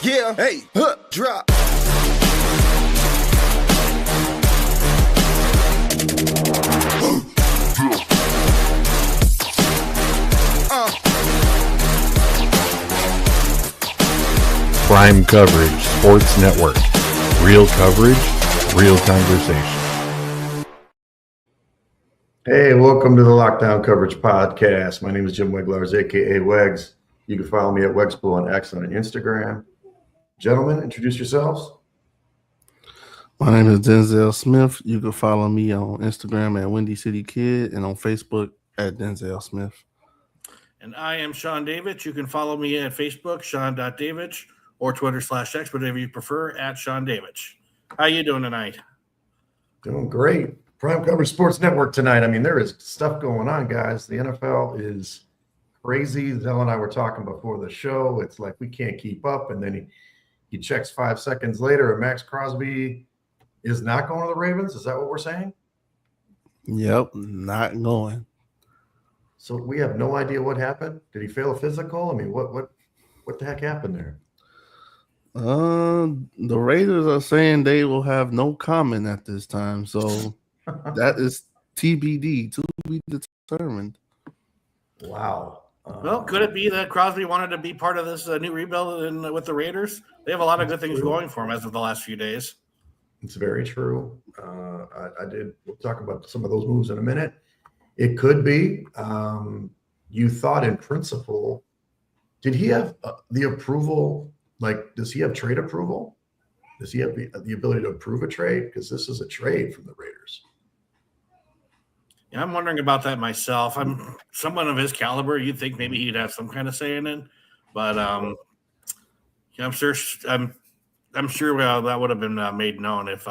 Yeah, hey, drop. Prime Coverage Sports Network. Real coverage, real conversation. Hey, welcome to the Lockdown Coverage Podcast. My name is Jim Weglars, a.k.a. Wegs. You can follow me at Wegspool on X and on Instagram. Gentlemen, introduce yourselves. My name is Denzel Smith. You can follow me on Instagram at Windy City Kid and on Facebook at Denzel Smith. And I am Sean Davidge. You can follow me at Facebook, Sean.Davidge, or Twitter/X, whatever you prefer, at Sean Davidge. How you doing tonight? Doing great. Prime Coverage Sports Network tonight. I mean, there is stuff going on, guys. The NFL is crazy. Zell and I were talking before the show. It's like we can't keep up. And then he checks 5 seconds later, and Max Crosby is not going to the Ravens. Is that what we're saying? Yep, not going. So we have no idea what happened. Did he fail a physical? I mean, what the heck happened there? The Raiders are saying they will have no comment at this time. So that is TBD, to be determined. Wow. Well, could it be that Crosby wanted to be part of this new rebuild with the Raiders? They have a lot of good things going for him as of the last few days. It's very true. We'll talk about some of those moves in a minute. It could be. You thought in principle, did he have the approval? Like, does he have trade approval? Does he have the ability to approve a trade? Because this is a trade from the Raiders. Yeah, I'm wondering about that myself. I'm someone of his caliber. You'd think maybe he'd have some kind of say in it, but I'm sure that would have been made known if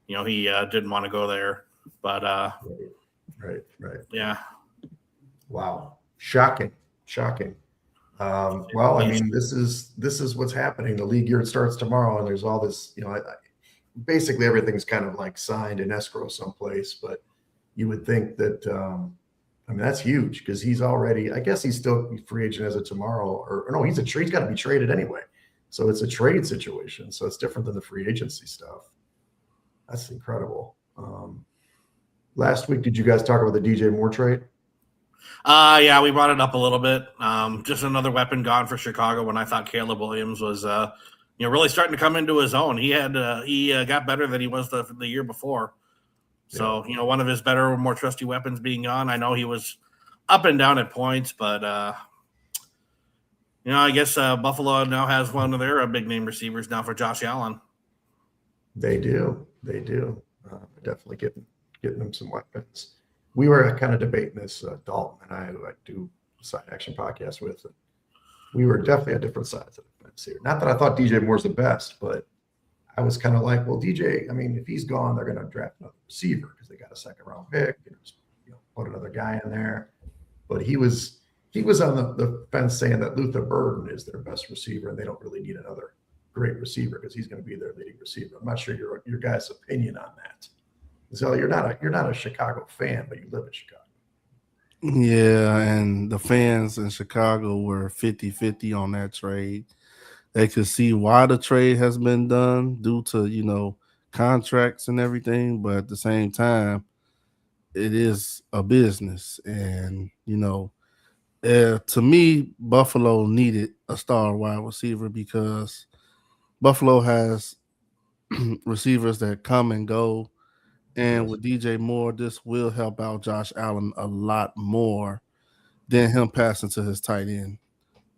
he didn't want to go there. But right. Yeah. Wow. Shocking. Well, I mean, this is what's happening. The league year starts tomorrow, and there's all this. Basically everything's kind of like signed in escrow someplace, but you would think that, that's huge because he's already, I guess he's still free agent as of tomorrow, or no, he's got to be traded anyway. So it's a trade situation. So it's different than the free agency stuff. That's incredible. Last week, did you guys talk about the DJ Moore trade? Yeah, we brought it up a little bit. Just another weapon gone for Chicago when I thought Caleb Williams was, really starting to come into his own. He got better than he was the year before. So, one of his better, more trusty weapons being gone. I know he was up and down at points, but, I guess Buffalo now has one of their big-name receivers now for Josh Allen. They do. Definitely getting them some weapons. We were kind of debating this, Dalton and I, who I do a side action podcast with. And we were definitely on different sides of the fence here. Not that I thought DJ Moore's the best, but I was kind of like, well, DJ, I mean, if he's gone, they're going to draft another receiver because they got a second-round pick. Put another guy in there. But he was on the fence saying that Luther Burden is their best receiver, and they don't really need another great receiver because he's going to be their leading receiver. I'm not sure your guys' opinion on that. So you're not a Chicago fan, but you live in Chicago. Yeah, and the fans in Chicago were 50-50 on that trade. They could see why the trade has been done due to, contracts and everything, but at the same time, it is a business. And, to me, Buffalo needed a star wide receiver because Buffalo has receivers that come and go. And with DJ Moore, this will help out Josh Allen a lot more than him passing to his tight end,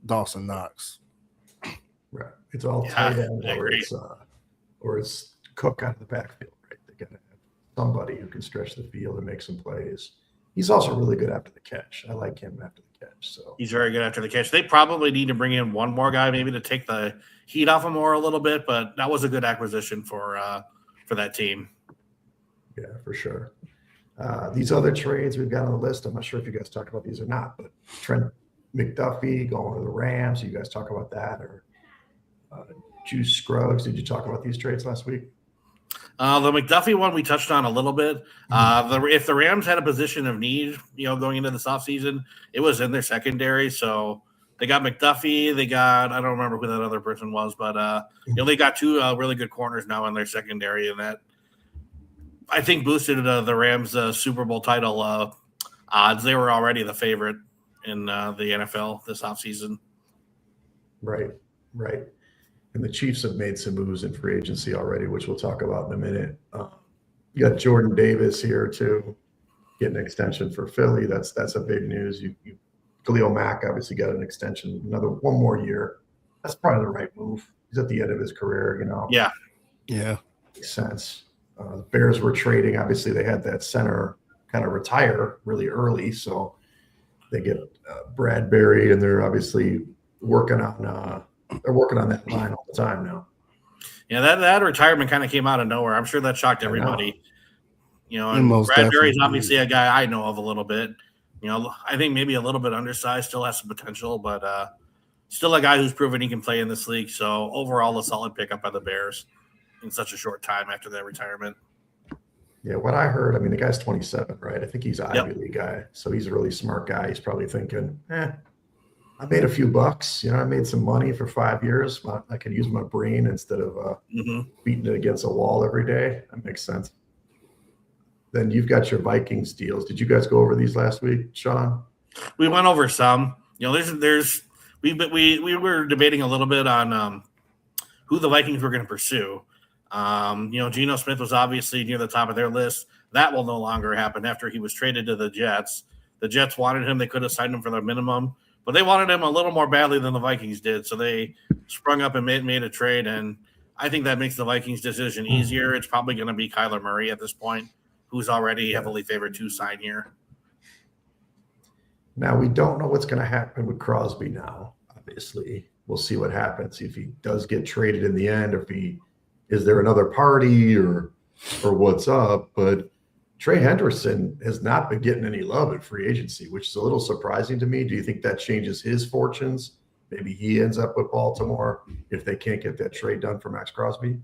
Dawson Knox. Right. It's all tight end or it's Cook out of the backfield, right? They got to have somebody who can stretch the field and make some plays. He's also really good after the catch. I like him after the catch. So he's very good after the catch. They probably need to bring in one more guy maybe to take the heat off him more a little bit, but that was a good acquisition for that team. Yeah, for sure. These other trades we've got on the list, I'm not sure if you guys talked about these or not, but Trent McDuffie going to the Rams. You guys talk about that? Or Juice Scruggs, did you talk about these trades last week? The McDuffie one we touched on a little bit. If the Rams had a position of need, going into this offseason, it was in their secondary. So, They got McDuffie. They got, I don't remember who that other person was, but they got two really good corners now in their secondary, and that I think boosted the Rams' Super Bowl title odds. They were already the favorite in the NFL this offseason. Right. And the Chiefs have made some moves in free agency already, which we'll talk about in a minute. You got Jordan Davis here too, getting an extension for Philly. That's a big news. You Khalil Mack obviously got an extension, one more year. That's probably the right move. He's at the end of his career, Yeah. Makes sense. The Bears were trading. Obviously, they had that center kind of retire really early, so they get Bradbury, and they're obviously working on that line all the time now. Yeah, that retirement kind of came out of nowhere. I'm sure that shocked everybody. And Most Bradbury's definitely. obviously a guy I know of a little bit. I think maybe a little bit undersized, still has some potential, but still a guy who's proven he can play in this league. So overall, a solid pickup by the Bears in such a short time after that retirement. Yeah, what I heard, the guy's 27, right? I think he's an Ivy League guy, so he's a really smart guy. He's probably thinking, I made a few bucks. I made some money for 5 years. I can use my brain instead of beating it against a wall every day. That makes sense. Then you've got your Vikings deals. Did you guys go over these last week, Sean? We went over some. We were debating a little bit on who the Vikings were going to pursue. Geno Smith was obviously near the top of their list. That will no longer happen after he was traded to the Jets. The Jets wanted him. They could have signed him for the minimum, but they wanted him a little more badly than the Vikings did. So they sprung up and made a trade, and I think that makes the Vikings' decision easier. It's probably going to be Kyler Murray at this point, who's already heavily favored to sign here. Now, we don't know what's going to happen with Crosby now, obviously. We'll see what happens if he does get traded in the end, or is there another party or what's up. But Trey Henderson has not been getting any love at free agency, which is a little surprising to me. Do you think that changes his fortunes? Maybe he ends up with Baltimore if they can't get that trade done for Max Crosby?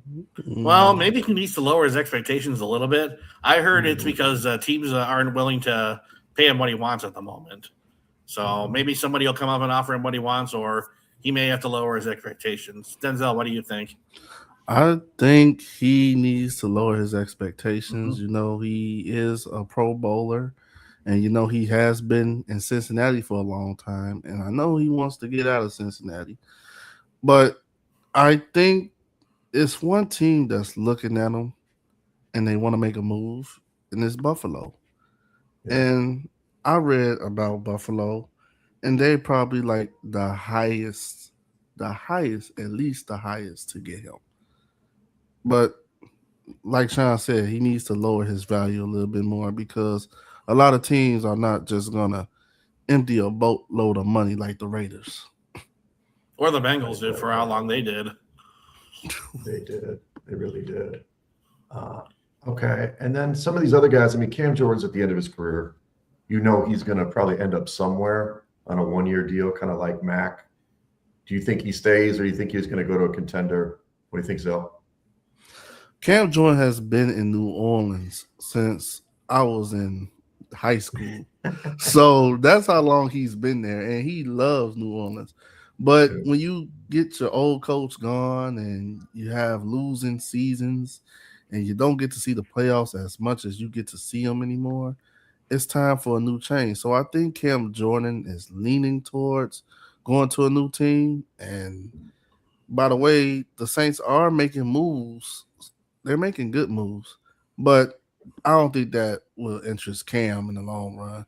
Well, maybe he needs to lower his expectations a little bit. I heard it's because teams aren't willing to pay him what he wants at the moment. So maybe somebody will come up and offer him what he wants, or he may have to lower his expectations. Denzel, what do you think? I think he needs to lower his expectations. He is a Pro Bowler, and he has been in Cincinnati for a long time, and I know he wants to get out of Cincinnati. But I think it's one team that's looking at him, and they want to make a move, and it's Buffalo. Yeah. And I read about Buffalo, and they probably like the highest, at least the highest to get him. But like Sean said, he needs to lower his value a little bit more, because a lot of teams are not just going to empty a boatload of money like the Raiders. Or the Bengals did for how long they did. They did. They really did. Okay. And then some of these other guys, Cam Jordan's at the end of his career. He's going to probably end up somewhere on a one-year deal, kind of like Mac. Do you think he stays, or do you think he's going to go to a contender? What do you think, Zell? Cam Jordan has been in New Orleans since I was in high school. So that's how long he's been there, and he loves New Orleans. But when you get your old coach gone and you have losing seasons and you don't get to see the playoffs as much as you get to see them anymore, it's time for a new change. So I think Cam Jordan is leaning towards going to a new team. And by the way, the Saints are making moves. They're making good moves, but I don't think that will interest Cam in the long run.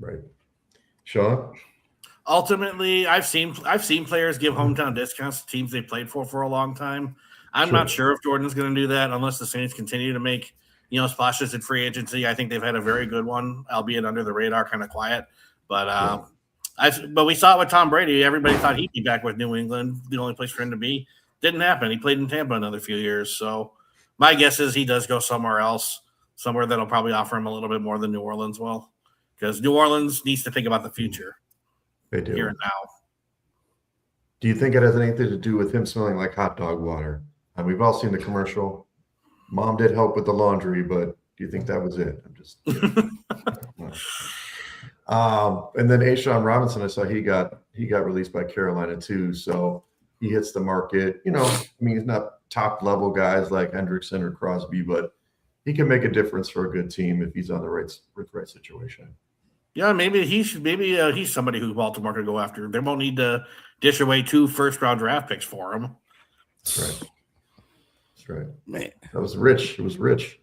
Right. Sean? Ultimately, I've seen players give hometown discounts to teams they played for a long time. I'm not sure if Jordan's going to do that unless the Saints continue to make splashes in free agency. I think they've had a very good one, albeit under the radar, kind of quiet. But but we saw it with Tom Brady. Everybody thought he'd be back with New England, the only place for him to be. Didn't happen. He played in Tampa another few years. So my guess is he does go somewhere else, somewhere that'll probably offer him a little bit more than New Orleans will, because New Orleans needs to think about the future. They do. Here and now. Do you think it has anything to do with him smelling like hot dog water? And we've all seen the commercial. Mom did help with the laundry, but do you think that was it? I'm just And then Ashawn Robinson, I saw he got released by Carolina too. So he hits the market. I mean, he's not top level guys like Hendrickson or Crosby, but he can make a difference for a good team if he's on the right situation. Yeah, maybe he's somebody who Baltimore could go after. They won't need to dish away 2 first-round draft picks for him. That's right. That's right. Man, that was rich. It was rich.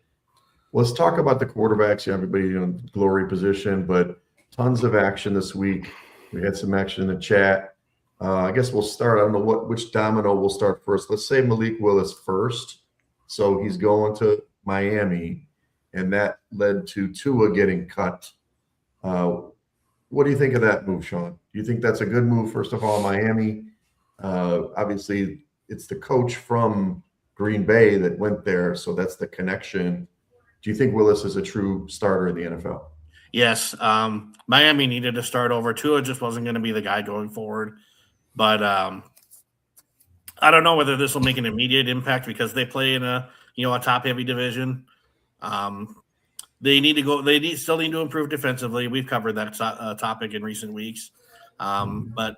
Let's talk about the quarterbacks. Everybody in glory position, but tons of action this week. We had some action in the chat. I guess we'll start. I don't know which domino we'll start first. Let's say Malik Willis first. So he's going to Miami, and that led to Tua getting cut. What do you think of that move, Sean? Do you think that's a good move? First of all, Miami. Obviously, it's the coach from Green Bay that went there, so that's the connection. Do you think Willis is a true starter in the NFL? Yes. Miami needed to start over. Tua just wasn't going to be the guy going forward. But I don't know whether this will make an immediate impact because they play in a top-heavy division. They still need to improve defensively. We've covered that topic in recent weeks. But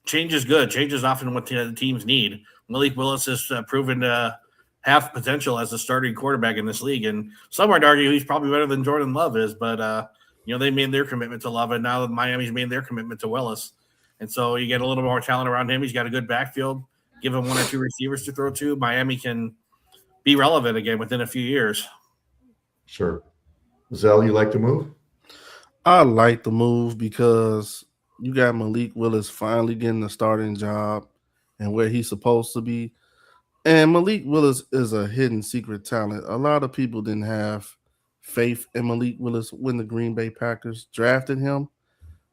change is good. Change is often what the teams need. Malik Willis has proven to have potential as a starting quarterback in this league, and some would argue he's probably better than Jordan Love is. But they made their commitment to Love, and now Miami's made their commitment to Willis, and so you get a little more talent around him. He's got a good backfield. Give him 1 or 2 receivers to throw to. Miami can be relevant again within a few years. Sure. Zell, you like the move? I like the move because you got Malik Willis finally getting the starting job and where he's supposed to be. And Malik Willis is a hidden secret talent. A lot of people didn't have faith in Malik Willis when the Green Bay Packers drafted him.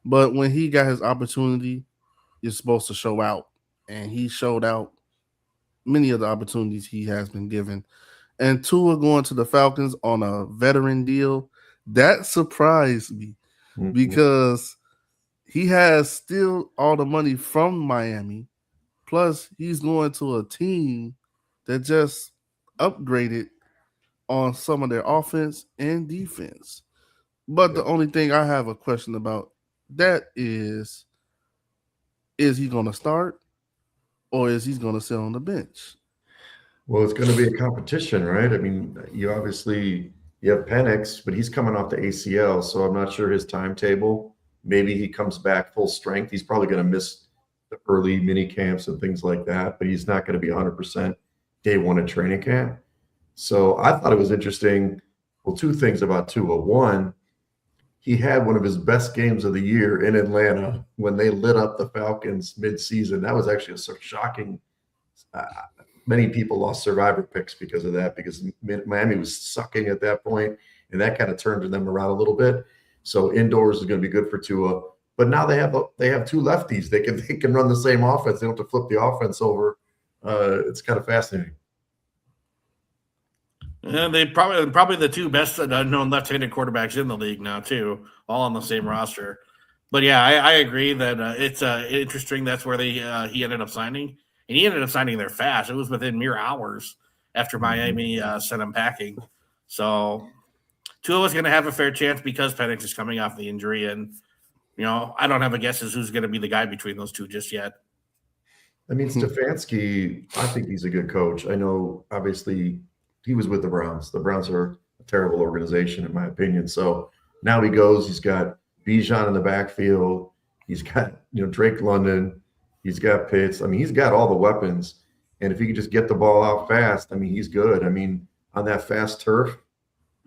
But when he got his opportunity, you're supposed to show out. And he showed out many of the opportunities he has been given. And Tua going to the Falcons on a veteran deal, that surprised me because he has still all the money from Miami. Plus, he's going to a team that just upgraded on some of their offense and defense. But the only thing I have a question about that is he going to start or is he going to sit on the bench? Well, it's going to be a competition, right? I mean, you have Penix, but he's coming off the ACL, so I'm not sure his timetable. Maybe he comes back full strength. He's probably going to miss the early mini camps and things like that, but he's not going to be 100% day one of training camp. So I thought it was interesting. Well, 2 things about Tua. One, he had one of his best games of the year in Atlanta when they lit up the Falcons midseason. That was actually a shocking. Many people lost survivor picks because of that, because Miami was sucking at that point, and that kind of turned them around a little bit. So indoors is going to be good for Tua. But now they have 2 lefties. They can run the same offense. They don't have to flip the offense over. It's kind of fascinating. Yeah, they probably the 2 best unknown left-handed quarterbacks in the league now too, all on the same roster. But yeah, I agree that it's interesting. That's where he ended up signing, and he ended up signing there fast. It was within mere hours after Miami sent him packing. So Tua was going to have a fair chance because Penix is coming off the injury, and I don't have a guess as who's going to be the guy between those 2 just yet. I mean, Stefanski, I think he's a good coach. I know, obviously, he was with the Browns. The Browns are a terrible organization, in my opinion. So now he's got Bijan in the backfield. He's got, Drake London. He's got Pitts. I mean, he's got all the weapons. And if he can just get the ball out fast, I mean, he's good. I mean, on that fast turf,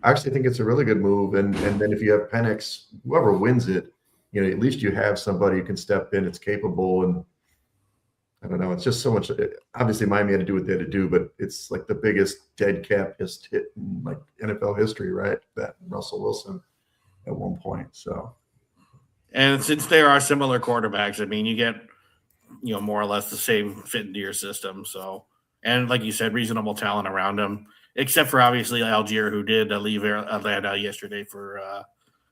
I actually think it's a really good move. And then if you have Penix, whoever wins it, at least you have somebody who can step in, it's capable. And I don't know, it's just so much. Obviously, Miami had to do what they had to do, but it's like the biggest dead cap hit in like NFL history, right? That Russell Wilson at one point. So, and since there are similar quarterbacks, I mean, you get more or less the same fit into your system. So, and like you said, reasonable talent around him, except for obviously Algier, who did leave Atlanta yesterday for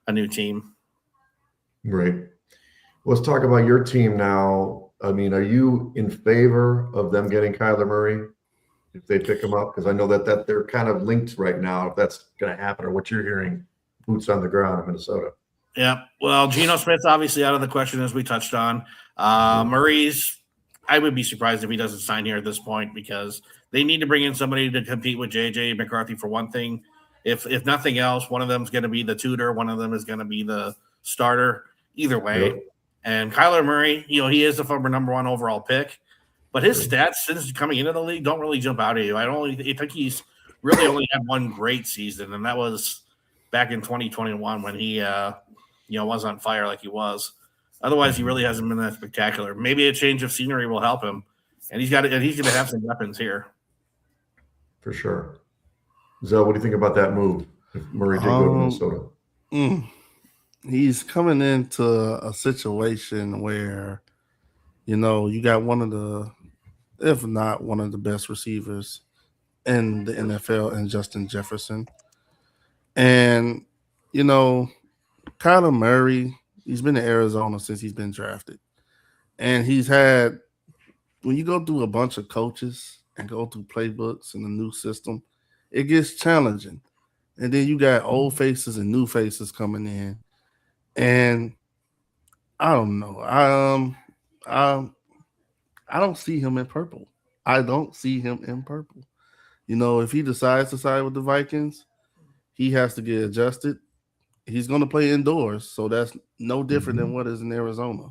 a new team. Great. Let's talk about your team now. I mean, are you in favor of them getting Kyler Murray if they pick him up? Because I know that they're kind of linked right now, if that's going to happen, or what you're hearing, boots on the ground in Minnesota. Yeah. Well, Geno Smith's obviously out of the question, as we touched on. Murray's, I would be surprised if he doesn't sign here at this point because they need to bring in somebody to compete with J.J. McCarthy for one thing. If nothing else, one of them is going to be the tutor. One of them is going to be the starter. Either way. Yep. And Kyler Murray, he is the former number 1 overall pick. But his stats since coming into the league don't really jump out at you. I think he's really only had one great season, and that was back in 2021 when he was on fire like he was. Otherwise, he really hasn't been that spectacular. Maybe a change of scenery will help him, and he's going to have some weapons here for sure. Zoe, what do you think about that move? If Murray did go to Minnesota, he's coming into a situation where you got one of the, if not one of the best receivers in the NFL, and Justin Jefferson. And, Kyler Murray, he's been in Arizona since he's been drafted. And he's had, when you go through a bunch of coaches and go through playbooks and a new system, it gets challenging. And then you got old faces and new faces coming in. And I don't know. I don't see him in purple. I don't see him in purple. If he decides to side with the Vikings, he has to get adjusted. He's going to play indoors, so that's no different than what is in Arizona.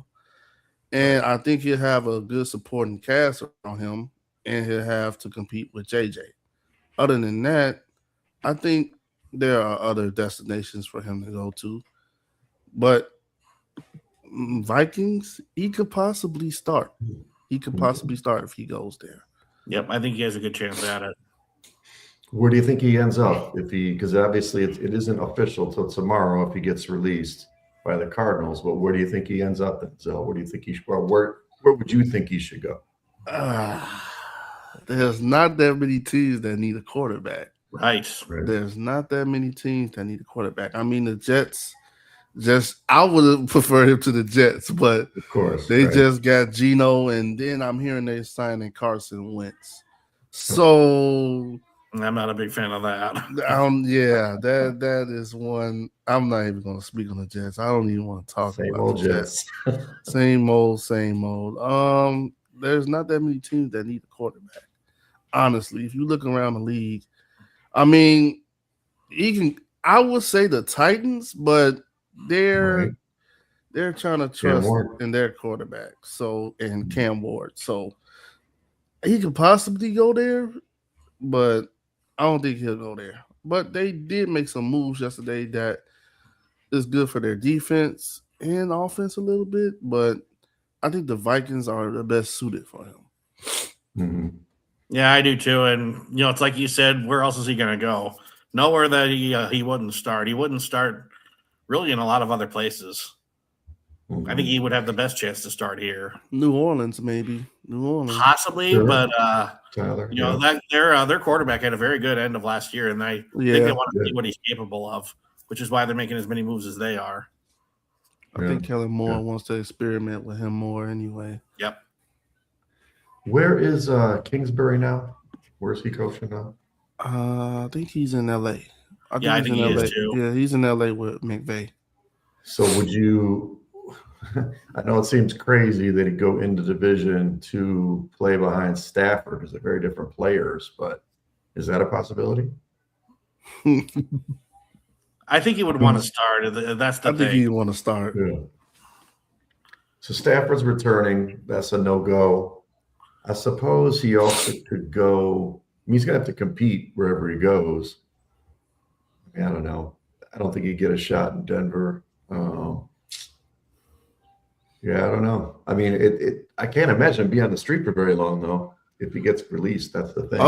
And I think he'll have a good supporting cast around him, and he'll have to compete with JJ. Other than that, I think there are other destinations for him to go to. But Vikings, he could possibly start. He could possibly start if he goes there. Yep, I think he has a good chance at it. Where do you think he ends up? Because obviously it isn't official till tomorrow if he gets released by the Cardinals. But where do you think he ends up then, Zell? Where do you think he should? Where would you think he should go? There's not that many teams that need a quarterback. Right. There's not that many teams that need a quarterback. I mean, the Jets. I would prefer him to the Jets, but of course they just got Geno, and then I'm hearing they're signing Carson Wentz. So I'm not a big fan of that. That is one. I'm not even going to speak on the Jets. I don't even want to talk about the Jets. Same old. There's not that many teams that need a quarterback. Honestly, if you look around the league, I mean, I would say the Titans, but they're trying to trust in their quarterback. And Cam Ward. So he could possibly go there, but I don't think he'll go there. But they did make some moves yesterday that is good for their defense and offense a little bit. But I think the Vikings are the best suited for him. Mm-hmm. Yeah, I do too. And, it's like you said, where else is he going to go? Nowhere that he wouldn't start. He wouldn't start really in a lot of other places. I think he would have the best chance to start here. New Orleans, maybe. Possibly, sure. But Tyler, their quarterback had a very good end of last year, and I think they want to see what he's capable of, which is why they're making as many moves as they are. I think Kellen Moore wants to experiment with him more anyway. Yep. Where is Kingsbury now? Where's he coaching now? I think he's in LA. I think he is too. Yeah, he's in LA with McVay. So would you I know it seems crazy that he'd go into division to play behind Stafford because they're very different players, but is that a possibility? I think he would want to start. That's the thing. I think he'd want to start. Yeah. So Stafford's returning. That's a no-go. I suppose he also could go. I mean, he's going to have to compete wherever he goes. I mean, I don't know. I don't think he'd get a shot in Denver. Yeah, I don't know. I mean, I can't imagine being on the street for very long, though, if he gets released. That's the thing.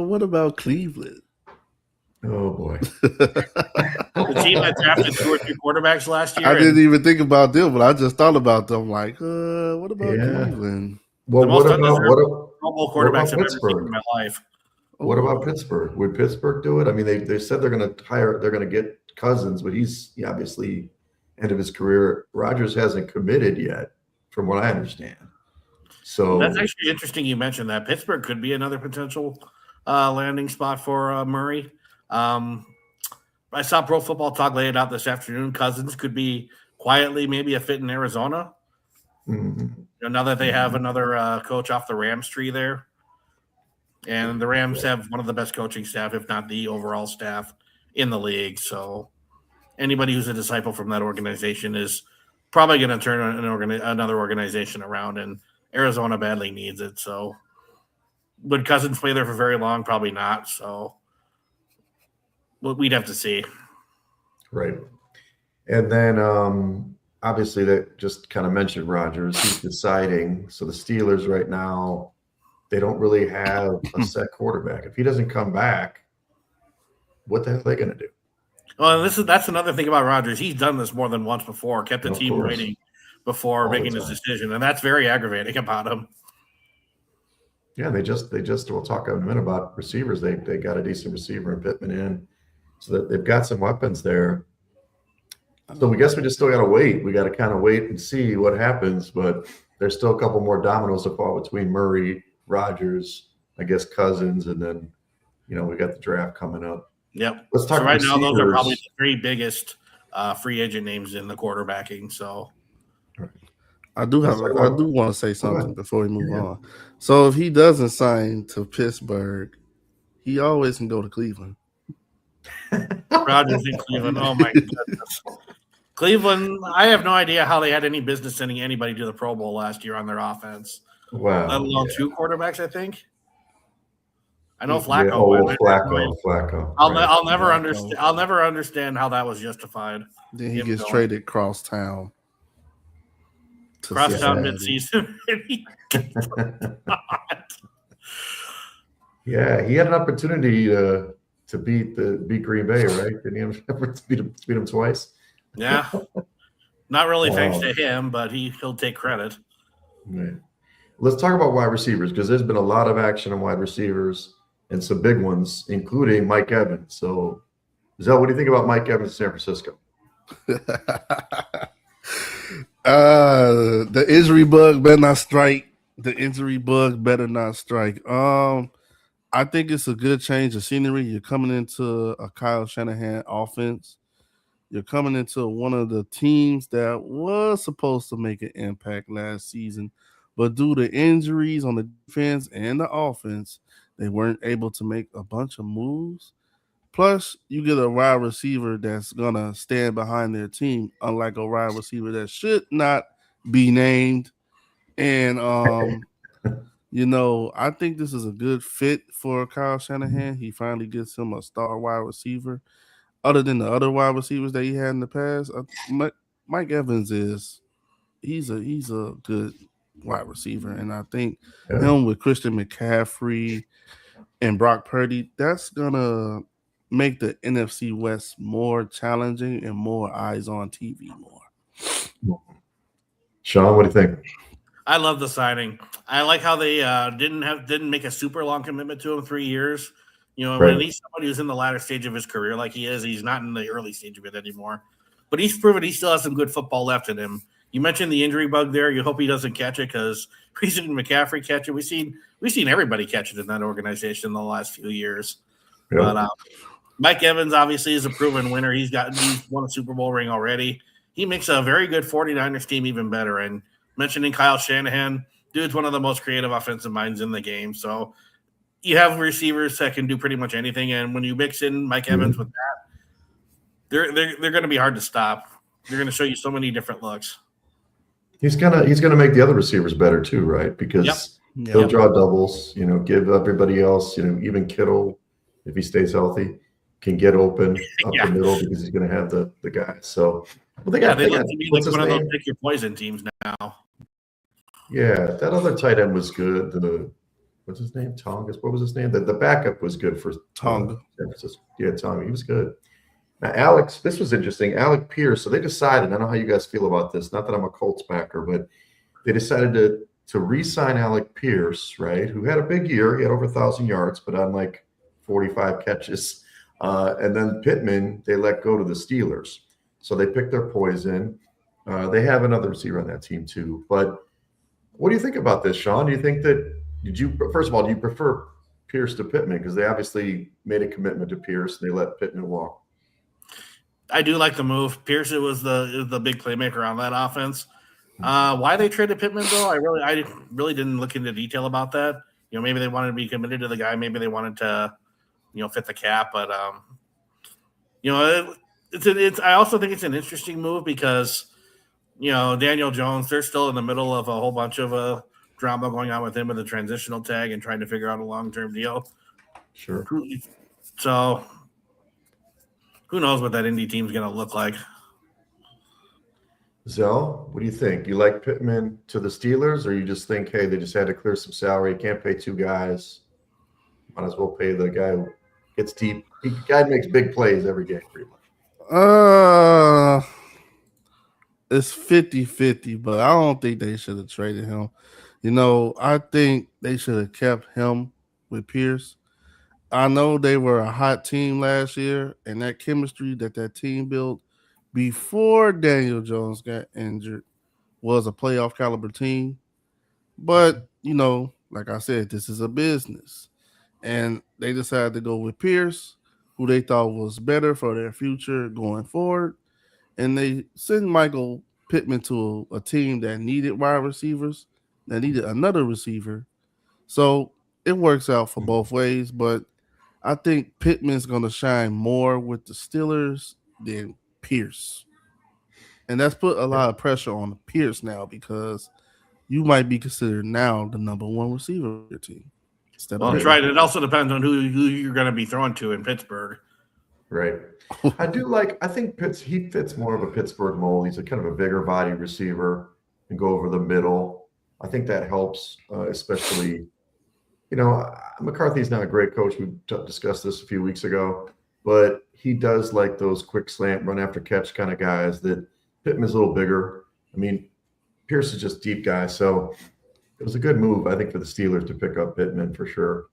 What about Cleveland? Oh, boy. The team that drafted 2 or 3 quarterbacks last year. I didn't even think about them, but I just thought about them. Like, what about Cleveland? Well, what about quarterbacks I've ever seen in my life? What about Pittsburgh? Would Pittsburgh do it? I mean, they said they're going to get Cousins, but he's obviously end of his career. Rodgers hasn't committed yet, from what I understand. So that's actually interesting. You mentioned that Pittsburgh could be another potential landing spot for Murray. I saw Pro Football Talk lay it out this afternoon. Cousins could be quietly maybe a fit in Arizona. Now that they have another coach off the Rams tree there. And the Rams have one of the best coaching staff, if not the overall staff in the league. So anybody who's a disciple from that organization is probably going to turn another organization around, and Arizona badly needs it. So would Cousins play there for very long? Probably not. So we'd have to see. Right. And then obviously that just kind of mentioned Rodgers. He's deciding. So the Steelers right now, they don't really have a set quarterback. If he doesn't come back, what the hell are they going to do? Well, that's another thing about Rodgers. He's done this more than once before, kept the team waiting before making his decision, and that's very aggravating about him. Yeah, they just we'll talk in a minute about receivers. They got a decent receiver and Pittman in, so that they've got some weapons there. So we guess we just still got to wait. We got to kind of wait and see what happens, but there's still a couple more dominoes to fall between Murray, Rodgers, I guess Cousins, and then we got the draft coming up. Yep. Let's talk right receivers. Now. Those are probably the three biggest free agent names in the quarterbacking. So I do want to say something before we move on. So if he doesn't sign to Pittsburgh, he always can go to Cleveland. Rodgers in Cleveland. Oh my goodness. Cleveland, I have no idea how they had any business sending anybody to the Pro Bowl last year on their offense. Wow. Let alone two quarterbacks, I think. I know Flacco. Yeah, Flacco. I'll never understand. I'll never understand how that was justified. Then he gets traded cross town. Cross town midseason. Yeah, he had an opportunity to beat Green Bay, right? Didn't he beat him twice? Yeah, not really thanks to him, but he'll take credit. Right. Let's talk about wide receivers, because there's been a lot of action on wide receivers and some big ones, including Mike Evans. So, Zell, what do you think about Mike Evans in San Francisco? The injury bug better not strike. I think it's a good change of scenery. You're coming into a Kyle Shanahan offense. You're coming into one of the teams that was supposed to make an impact last season, but due to injuries on the defense and the offense, they weren't able to make a bunch of moves. Plus, you get a wide receiver that's going to stand behind their team, unlike a wide receiver that should not be named. And, I think this is a good fit for Kyle Shanahan. He finally gets him a star wide receiver. Other than the other wide receivers that he had in the past, Mike Evans he's a good wide receiver. And I think him with Christian McCaffrey and Brock Purdy, that's going to make the NFC West more challenging and more eyes on TV more. Sean, what do you think? I love the signing. I like how they didn't make a super long commitment to him, 3 years. When he's somebody who's in the latter stage of his career like he is, he's not in the early stage of it anymore. But he's proven he still has some good football left in him. You mentioned the injury bug there. You hope he doesn't catch it, because Christian McCaffrey catch it. We've seen everybody catch it in that organization in the last few years. Yep. But Mike Evans obviously is a proven winner. He's won a Super Bowl ring already. He makes a very good 49ers team even better. And mentioning Kyle Shanahan, dude's one of the most creative offensive minds in the game. So you have receivers that can do pretty much anything, and when you mix in Mike Evans with that, they're going to be hard to stop. They're going to show you so many different looks. He's gonna make the other receivers better too, right? Because he'll draw doubles. Give everybody else. Even Kittle, if he stays healthy, can get open up the middle, because he's going to have the guys. So, they look to me like one of those pick your poison teams now. Yeah, that other tight end was good. What's his name? Tonga. What was his name? The backup was good for Tonga. San Francisco. Yeah, Tonga. He was good. Now, Alex, this was interesting. Alec Pierce. So they decided, I don't know how you guys feel about this. Not that I'm a Colts backer, but they decided to re-sign Alec Pierce, right? Who had a big year. He had over 1,000 yards, but on like 45 catches. And then Pittman, they let go to the Steelers. So they picked their poison. They have another receiver on that team too. But what do you think about this, Sean? Do you think that first of all, do you prefer Pierce to Pittman? Because they obviously made a commitment to Pierce. They let Pittman walk. I do like the move. Pierce was the big playmaker on that offense. Why they traded Pittman though? I really didn't look into detail about that. Maybe they wanted to be committed to the guy. Maybe they wanted to, fit the cap. But it's. I also think it's an interesting move because Daniel Jones. They're still in the middle of a whole bunch of drama going on with him with the transitional tag and trying to figure out a long-term deal. Sure. So who knows what that indie team's going to look like? Zell, what do you think? You like Pittman to the Steelers, or you just think, hey, they just had to clear some salary, can't pay two guys, might as well pay the guy who gets deep. The guy makes big plays every game, pretty much. It's 50-50, but I don't think they should have traded him. I think they should have kept him with Pierce. I know they were a hot team last year, and that chemistry that team built before Daniel Jones got injured was a playoff caliber team. But, like I said, this is a business. And they decided to go with Pierce, who they thought was better for their future going forward. And they sent Michael Pittman to a team that needed wide receivers, that needed another receiver. So it works out for both ways, but I think Pittman's going to shine more with the Steelers than Pierce. And that's put a lot of pressure on Pierce now because you might be considered now the number one receiver of your team. That's right. It also depends on who you're going to be throwing to in Pittsburgh. Right. I think he fits more of a Pittsburgh mold. He's a kind of a bigger body receiver and go over the middle. I think that helps, especially, McCarthy's not a great coach. We discussed this a few weeks ago, but he does like those quick slant, run after catch kind of guys that Pittman's a little bigger. I mean, Pierce is just deep guy. So it was a good move, I think, for the Steelers to pick up Pittman for sure.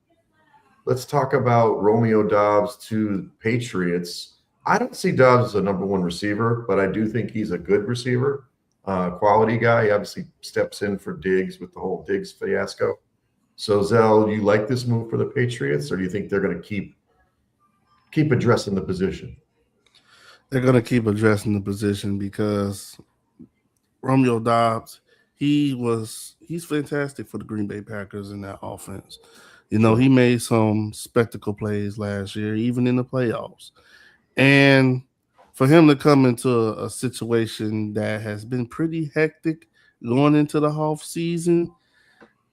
Let's talk about Romeo Doubs to Patriots. I don't see Doubs as a number one receiver, but I do think he's a good receiver, quality guy. He obviously steps in for Diggs with the whole Diggs fiasco. So, Zell, you like this move for the Patriots, or do you think they're going to keep addressing the position? They're going to keep addressing the position because Romeo Doubs, he's fantastic for the Green Bay Packers in that offense. He made some spectacle plays last year, even in the playoffs. And for him to come into a situation that has been pretty hectic going into the off season,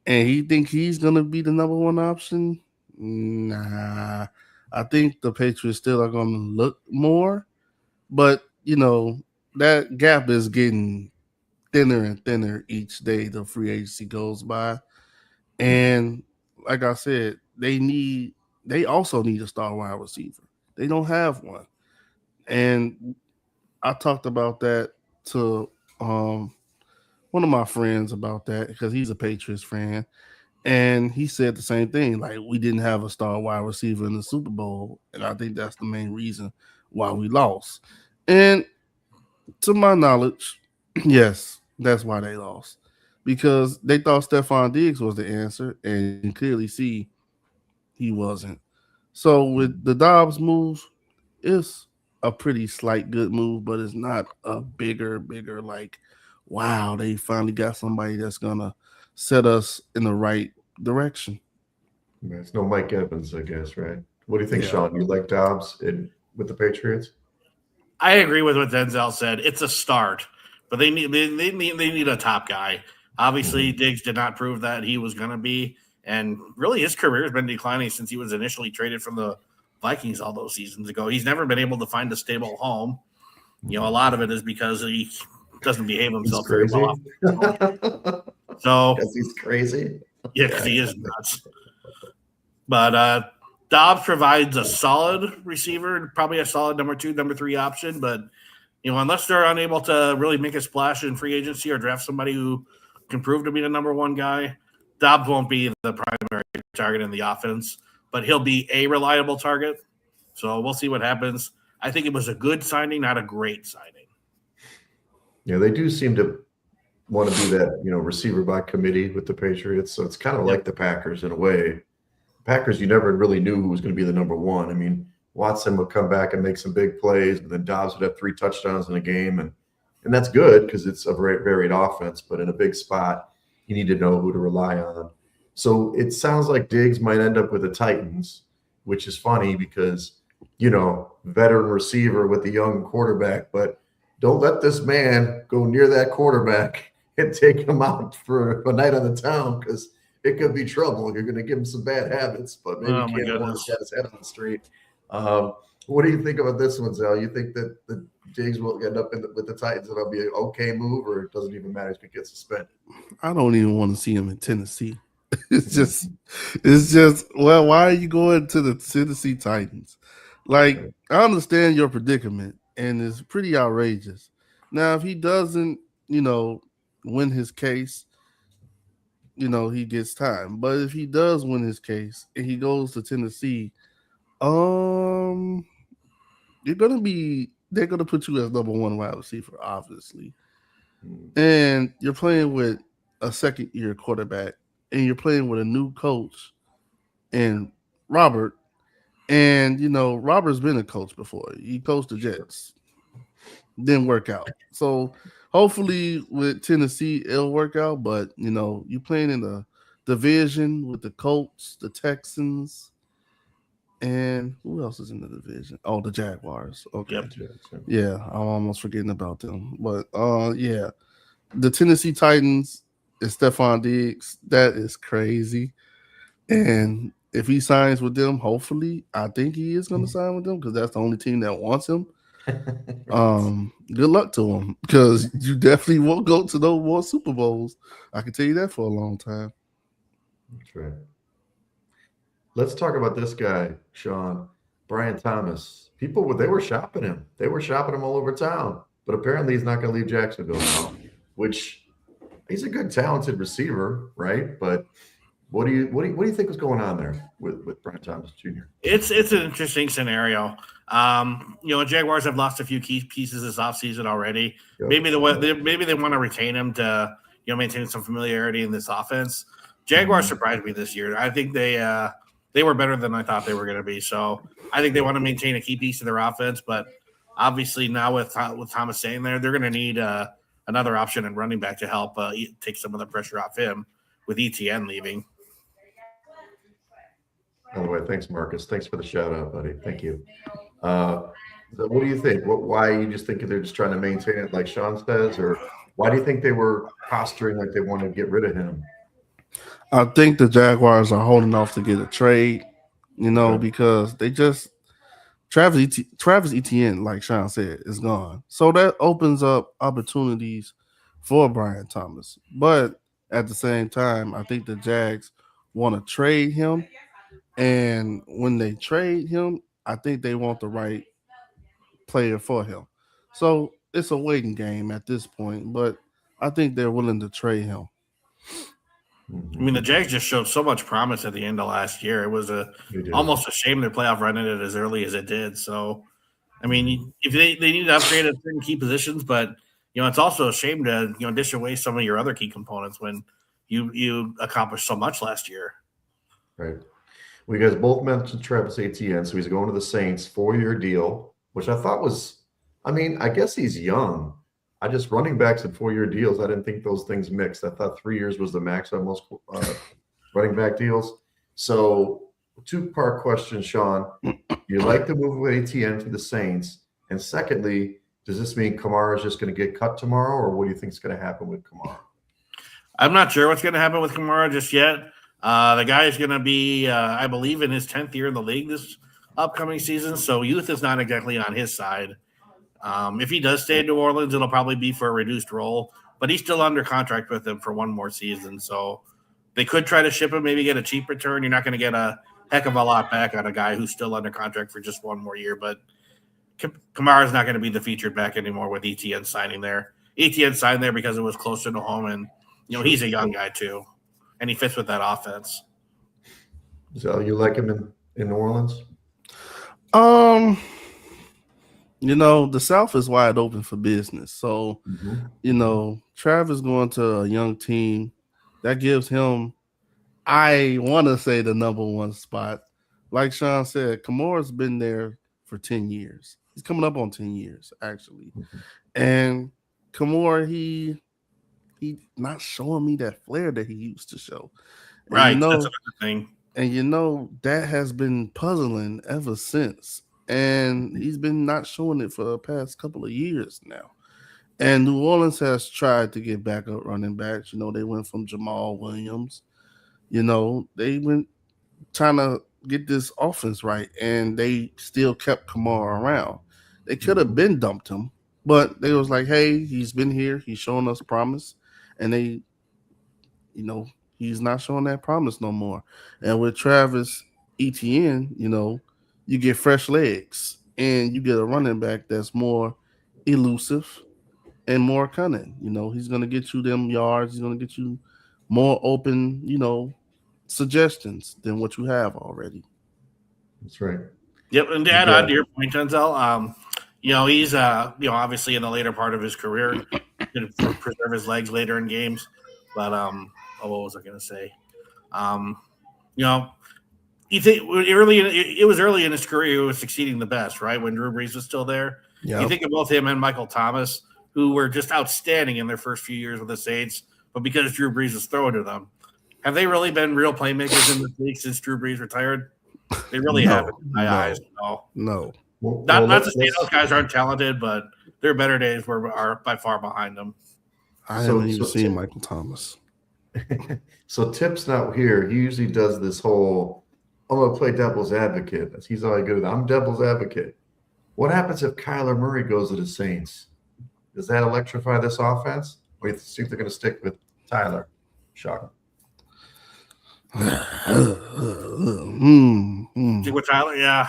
and he think he's going to be the number one option, nah. I think the Patriots still are going to look more. But, that gap is getting thinner and thinner each day the free agency goes by. And like I said, they also need a star wide receiver. They don't have one. And I talked about that to one of my friends about that because he's a Patriots fan. And he said the same thing. Like, we didn't have a star wide receiver in the Super Bowl. And I think that's the main reason why we lost. And to my knowledge, yes, that's why they lost. Because they thought Stephon Diggs was the answer, and you clearly see he wasn't. So with the Dobbs move, it's a pretty slight good move, but it's not a bigger like, wow, they finally got somebody that's gonna set us in the right direction. It's no Mike Evans, I guess, right? What do you think, Sean? You like Dobbs with the Patriots? I agree with what Denzel said. It's a start, but they need a top guy. Obviously, Diggs did not prove that he was going to be, and really his career has been declining since he was initially traded from the Vikings all those seasons ago. He's never been able to find a stable home. A lot of it is because he doesn't behave himself very well. So because he's crazy. Yeah, because he is nuts. But Dobbs provides a solid receiver, probably a solid number 2, number 3 option. But unless they're unable to really make a splash in free agency or draft somebody who can prove to be the number 1 guy, Dobbs won't be the primary target in the offense, but he'll be a reliable target. So we'll see what happens. I think it was a good signing, not a great signing. Yeah, they do seem to want to be that, receiver by committee with the Patriots. So it's kind of like the Packers in a way. Packers, you never really knew who was going to be the number 1. I mean, Watson would come back and make some big plays, but then Dobbs would have 3 touchdowns in a game, and that's good because it's a very varied offense. But in a big spot, you need to know who to rely on. So it sounds like Diggs might end up with the Titans, which is funny because veteran receiver with a young quarterback, but don't let this man go near that quarterback and take him out for a night on the town because it could be trouble. You're going to give him some bad habits, but maybe can't afford to get his head on the street. What do you think about this one, Zell? You think that the Diggs will end up with the Titans and it'll be an okay move, or it doesn't even matter if he gets suspended? I don't even want to see him in Tennessee. It's just well, why are you going to the Tennessee Titans? Like, I understand your predicament, and it's pretty outrageous. Now, if he doesn't, win his case, he gets time. But if he does win his case and he goes to Tennessee, they're gonna put you as number 1 wide receiver, obviously. And you're playing with a second-year quarterback, and you're playing with a new coach and Robert. And Robert's been a coach before. He coached the Jets. Didn't work out. So hopefully with Tennessee it'll work out. But you're playing in the division with the Colts, the Texans, and who else is in the division? Oh, the Jaguars. Okay. Yep. Yeah, I'm almost forgetting about them. But yeah. The Tennessee Titans is Stephon Diggs. That is crazy. And if he signs with them, hopefully, I think he is going to sign with them because that's the only team that wants him. Good luck to him because you definitely won't go to no more Super Bowls. I can tell you that for a long time. That's right. Let's talk about this guy, Sean. Brian Thomas. People, they were shopping him. They were shopping him all over town. But apparently he's not going to leave Jacksonville now, which he's a good, talented receiver, right? But what do you think was going on there with Brian Thomas Jr.? It's an interesting scenario. Jaguars have lost a few key pieces this offseason already. Yep. Maybe they want to retain him to maintain some familiarity in this offense. Jaguars surprised me this year. I think they were better than I thought they were going to be. So I think they want to maintain a key piece of their offense. But obviously now with Thomas staying there, they're going to need another option in running back to help take some of the pressure off him with ETN leaving. By the way, thanks, Marcus. Thanks for the shout out, buddy. Thank you. So what do you think? Why you just think they're just trying to maintain it like Sean says, or why do you think they were posturing like they want to get rid of him? I think the Jaguars are holding off to get a trade, because they just Travis Etienne, like Sean said, is gone. So that opens up opportunities for Brian Thomas. But at the same time, I think the Jags want to trade him. And when they trade him, I think they want the right player for him. So it's a waiting game at this point, but I think they're willing to trade him. I mean, the Jags just showed so much promise at the end of last year. It was almost a shame their playoff run ended as early as it did. So, I mean, if they need to upgrade at certain key positions, but it's also a shame to dish away some of your other key components when you accomplished so much last year. Right. Well, you guys both mentioned Travis Etienne, so he's going to the Saints, 4-year deal, which I thought was, I guess he's young. Running backs and 4-year deals, I didn't think those things mixed. I thought 3 years was the max on most running back deals. So, 2-part question, Sean. Do you like the move with Etienne to the Saints? And secondly, does this mean Kamara is just going to get cut tomorrow, or what do you think is going to happen with Kamara? I'm not sure what's going to happen with Kamara just yet. The guy is going to be, I believe, in his 10th year in the league this upcoming season, so youth is not exactly on his side. If he does stay in New Orleans, it'll probably be for a reduced role, but he's still under contract with them for one more season, so they could try to ship him, maybe get a cheap return. You're not going to get a heck of a lot back on a guy who's still under contract for just one more year, but Kamara's not going to be the featured back anymore with ETN signing there. ETN signed there because it was closer to home, and he's a young guy too. And he fits with that offense. So you like him in New Orleans? The South is wide open for business. So, Travis going to a young team, that gives him, I want to say, the number 1 spot. Like Sean said, Kamara's been there for 10 years. He's coming up on 10 years, actually. And Kimura, he not showing me that flair that he used to show. And Right. That's another thing. And that has been puzzling ever since. And he's been not showing it for the past couple of years now. And New Orleans has tried to get back up running backs. They went from Jamal Williams. They went trying to get this offense right, and they still kept Kamara around. They could have been dumped him, but they was like, hey, he's been here. He's showing us promise. And they, he's not showing that promise no more. And with Travis Etienne, you get fresh legs and you get a running back that's more elusive and more cunning. He's going to get you them yards. He's going to get you more open, suggestions than what you have already. That's right. Yep. And to add on to your point, Denzel, he's, obviously in the later part of his career, going to preserve his legs later in games. But, what was I going to say? You think it was early in his career he was succeeding the best, right? When Drew Brees was still there. Yep. You think of both him and Michael Thomas, who were just outstanding in their first few years with the Saints, but because Drew Brees was throwing to them, have they really been real playmakers in the league since Drew Brees retired? They really haven't, in my eyes. No. Not to say those guys aren't talented, but their better days are by far behind them. I haven't even seen Michael Thomas. So Tip's not here. He usually does this whole, I'm going to play devil's advocate. He's always good at that. I'm devil's advocate. What happens if Kyler Murray goes to the Saints? Does that electrify this offense? Or you think they're going to stick with Tyler? Shocking. Stick with Tyler, yeah.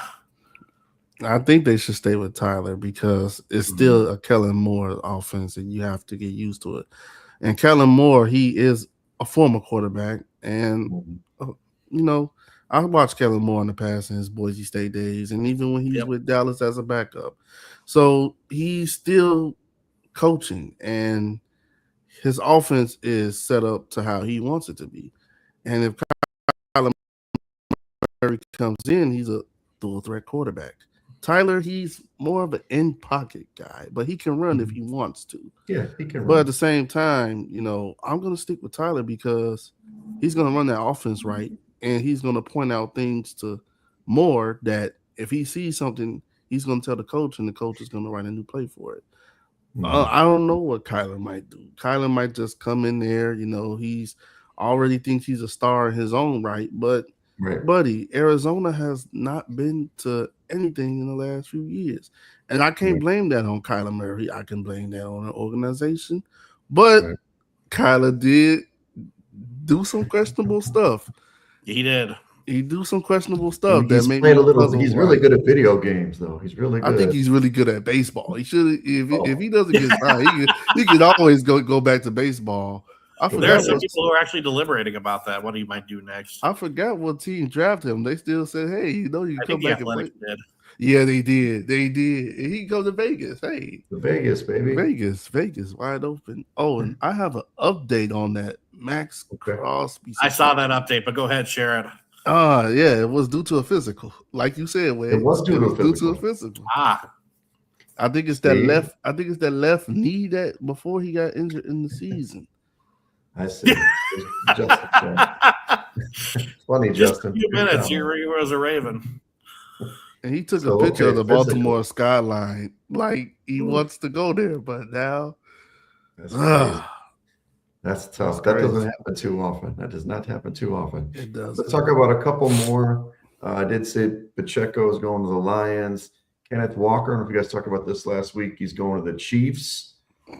I think they should stay with Tyler because it's still a Kellen Moore offense and you have to get used to it. And Kellen Moore, he is a former quarterback. And, I watched Kellen Moore in the past in his Boise State days and even when he was with Dallas as a backup. So he's still coaching and his offense is set up to how he wants it to be. And if Kyler Murray comes in, he's a dual threat quarterback. Tyler, he's more of an in pocket guy, but he can run if he wants to. Yeah, he can run. But at the same time, I'm going to stick with Tyler because he's going to run that offense right, and he's going to point out things to Moore that if he sees something, he's going to tell the coach, and the coach is going to write a new play for it. I don't know what Kyler might do. Kyler might just come in there. He's already thinks he's a star in his own right, but buddy, Arizona has not been to anything in the last few years. And I can't blame that on Kyler Murray. I can blame that on an organization. But Kyler did do some questionable stuff. He did. He do some questionable stuff He's really good at video games, though. He's really good. I think he's really good at baseball. He should if he doesn't get signed, he could always go back to baseball. There are some people who are actually deliberating about that, what he might do next. I forgot what team drafted him. They still said, hey, you can come back and play. Did. Yeah, they did. And he goes to Vegas. Hey. Vegas, baby. Vegas, wide open. Oh, and I have an update on that. Max Crosby. I saw that update, but go ahead, share it. Yeah, it was due to a physical. Like you said, Wade. It was due to a physical. I think it's that left. I think it's that left knee that before he got injured in the season. I see. Funny, just Justin. A few minutes, he was a Raven. And he took a picture of the Baltimore skyline like he wants to go there, but now that's tough. That doesn't happen too often. That does not happen too often. It does. Let's talk about a couple more. I did say Pacheco is going to the Lions. Kenneth Walker, I don't know if you guys talked about this last week. He's going to the Chiefs.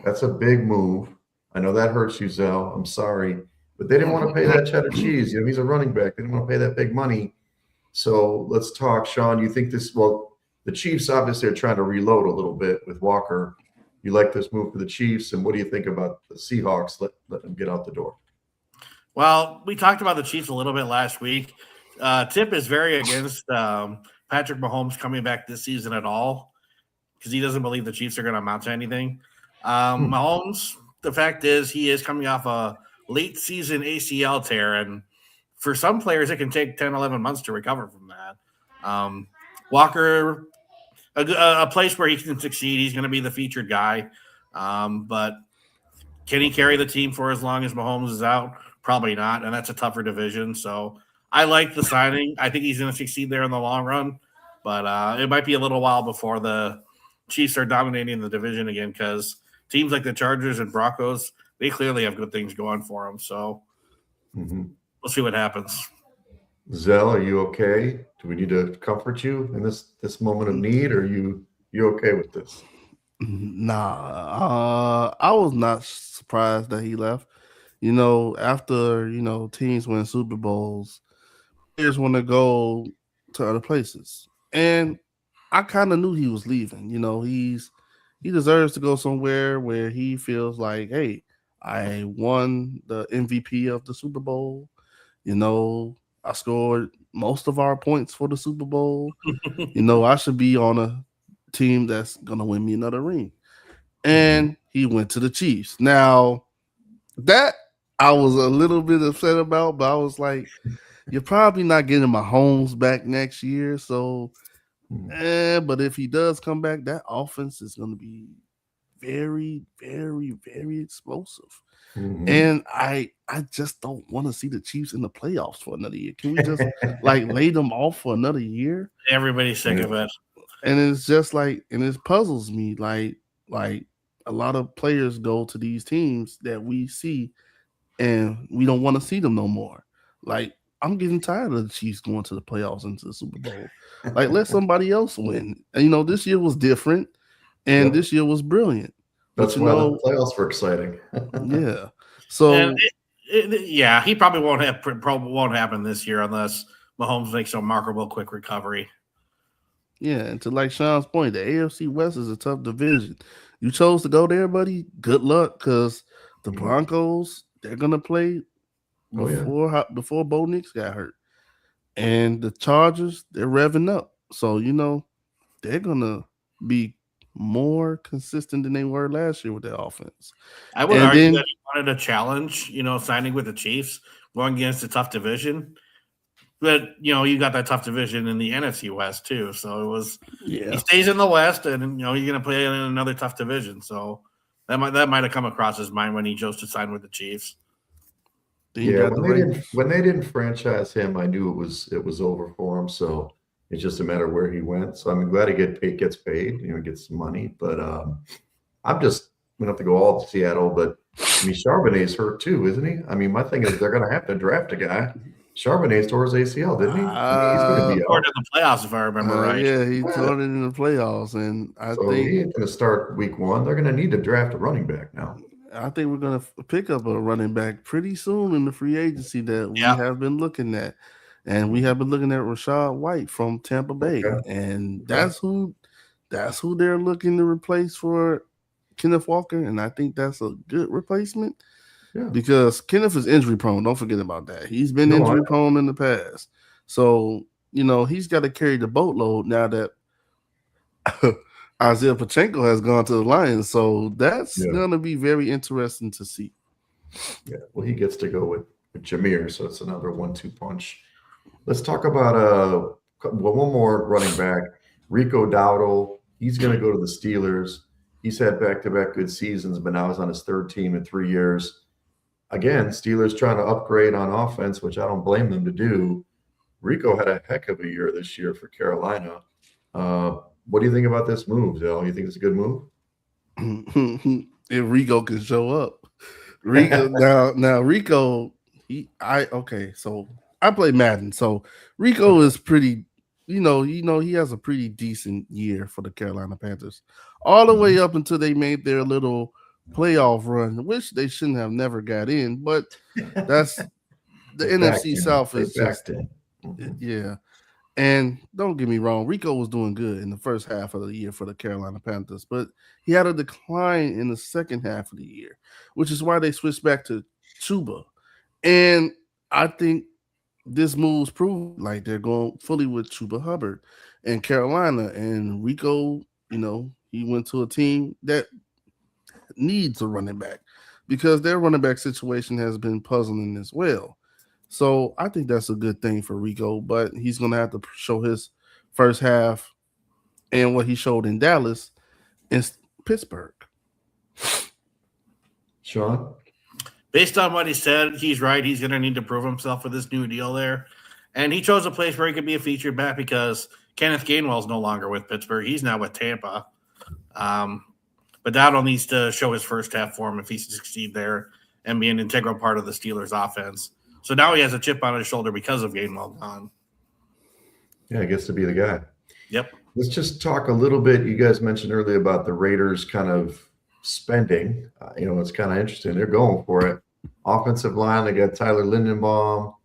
That's a big move. I know that hurts you, Zell. I'm sorry. But they didn't want to pay that cheddar cheese. He's a running back. They didn't want to pay that big money. So let's talk, Sean. You think the Chiefs obviously are trying to reload a little bit with Walker. You like this move for the Chiefs, and what do you think about the Seahawks? Let them get out the door. Well, we talked about the Chiefs a little bit last week. Tip is very against Patrick Mahomes coming back this season at all because he doesn't believe the Chiefs are going to amount to anything. Mahomes, the fact is he is coming off a late season ACL tear, and for some players it can take 10, 11 months to recover from that. Walker, a place where he can succeed. He's going to be the featured guy. But can he carry the team for as long as Mahomes is out? Probably not, and that's a tougher division. So I like the signing. I think he's going to succeed there in the long run, but it might be a little while before the Chiefs are dominating the division again because teams like the Chargers and Broncos, they clearly have good things going for them. So we'll see what happens. Zell, are you okay? Do we need to comfort you in this moment of need, or are you okay with this? Nah, I was not surprised that he left. After teams win Super Bowls, players want to go to other places, and I kind of knew he was leaving. He deserves to go somewhere where he feels like, hey, I won the MVP of the Super Bowl. I scored most of our points for the Super Bowl. I should be on a team that's gonna win me another ring. And he went to the Chiefs. Now, that I was a little bit upset about, but I was like, you're probably not getting Mahomes back next year. So, but if he does come back, that offense is going to be very, very, very explosive. And I just don't want to see the Chiefs in the playoffs for another year. Can we just lay them off for another year? Everybody's sick of it. And it's just and it puzzles me. Like a lot of players go to these teams that we see and we don't want to see them no more. I'm getting tired of the Chiefs going to the playoffs into the Super Bowl. Let somebody else win. And, this year was different, and this year was brilliant. That's why the playoffs were exciting. Yeah. So, he probably won't happen this year unless Mahomes makes a remarkable quick recovery. Yeah, and to Sean's point, the AFC West is a tough division. You chose to go there, buddy. Good luck, because the Broncos, they're gonna play before Bo Nix got hurt, and the Chargers, they're revving up. So they're gonna be more consistent than they were last year with their offense. I would argue that he wanted a challenge, signing with the Chiefs, going against a tough division. But you got that tough division in the NFC West too. So it was he stays in the West, and you're going to play in another tough division. So that might have come across his mind when he chose to sign with the Chiefs. When they didn't franchise him, I knew it was over for him. So it's just a matter of where he went. So I'm glad he gets paid, gets some money. But I'm just we don't have to go all to Seattle. But Charbonnet's hurt too, isn't he? My thing is they're going to have to draft a guy. Charbonnet tore his ACL, didn't he? He's going to be out in the playoffs, if I remember right. Yeah, he tore it in the playoffs, and I think he ain't going to start week 1. They're going to need to draft a running back now. I think we're going to pick up a running back pretty soon in the free agency that we have been looking at, and we have been looking at Rachaad White from Tampa Bay, and that's who they're looking to replace for Kenneth Walker, and I think that's a good replacement. Yeah. Because Kenneth is injury prone. Don't forget about that. He's been injury prone in the past. So, he's got to carry the boatload now that Isaiah Pacheco has gone to the Lions. So that's going to be very interesting to see. Yeah. Well, he gets to go with Jameer. So it's another 1-2 punch. Let's talk about one more running back, Rico Dowdle. He's going to go to the Steelers. He's had back-to-back good seasons, but now he's on his 3rd team in 3 years. Again, Steelers trying to upgrade on offense, which I don't blame them to do. Rico had a heck of a year this year for Carolina. What do you think about this move, Zell? You think it's a good move? If Rico can show up. Now Rico, so I play Madden. So Rico is pretty, he has a pretty decent year for the Carolina Panthers. All the way up until they made their little playoff run, which they shouldn't have never got in, but that's the NFC South is just And don't get me wrong, Rico was doing good in the first half of the year for the Carolina Panthers, but he had a decline in the second half of the year, which is why they switched back to Chuba. And I think this move's proved like they're going fully with Chuba Hubbard and Carolina, and Rico, he went to a team that needs a running back because their running back situation has been puzzling as well. So I think that's a good thing for Rico, but he's going to have to show his first half and what he showed in Dallas and Pittsburgh. Sean? Based on what he said, he's right. He's going to need to prove himself with this new deal there. And he chose a place where he could be a featured back because Kenneth Gainwell's no longer with Pittsburgh. He's now with Tampa. But Dowdle needs to show his first half form if he's to succeed there and be an integral part of the Steelers' offense. So now he has a chip on his shoulder because of Gainwell gone. Yeah, he gets to be the guy. Yep. Let's just talk a little bit. You guys mentioned earlier about the Raiders kind of spending. It's kind of interesting. They're going for it. Offensive line, they got Tyler Lindenbaum.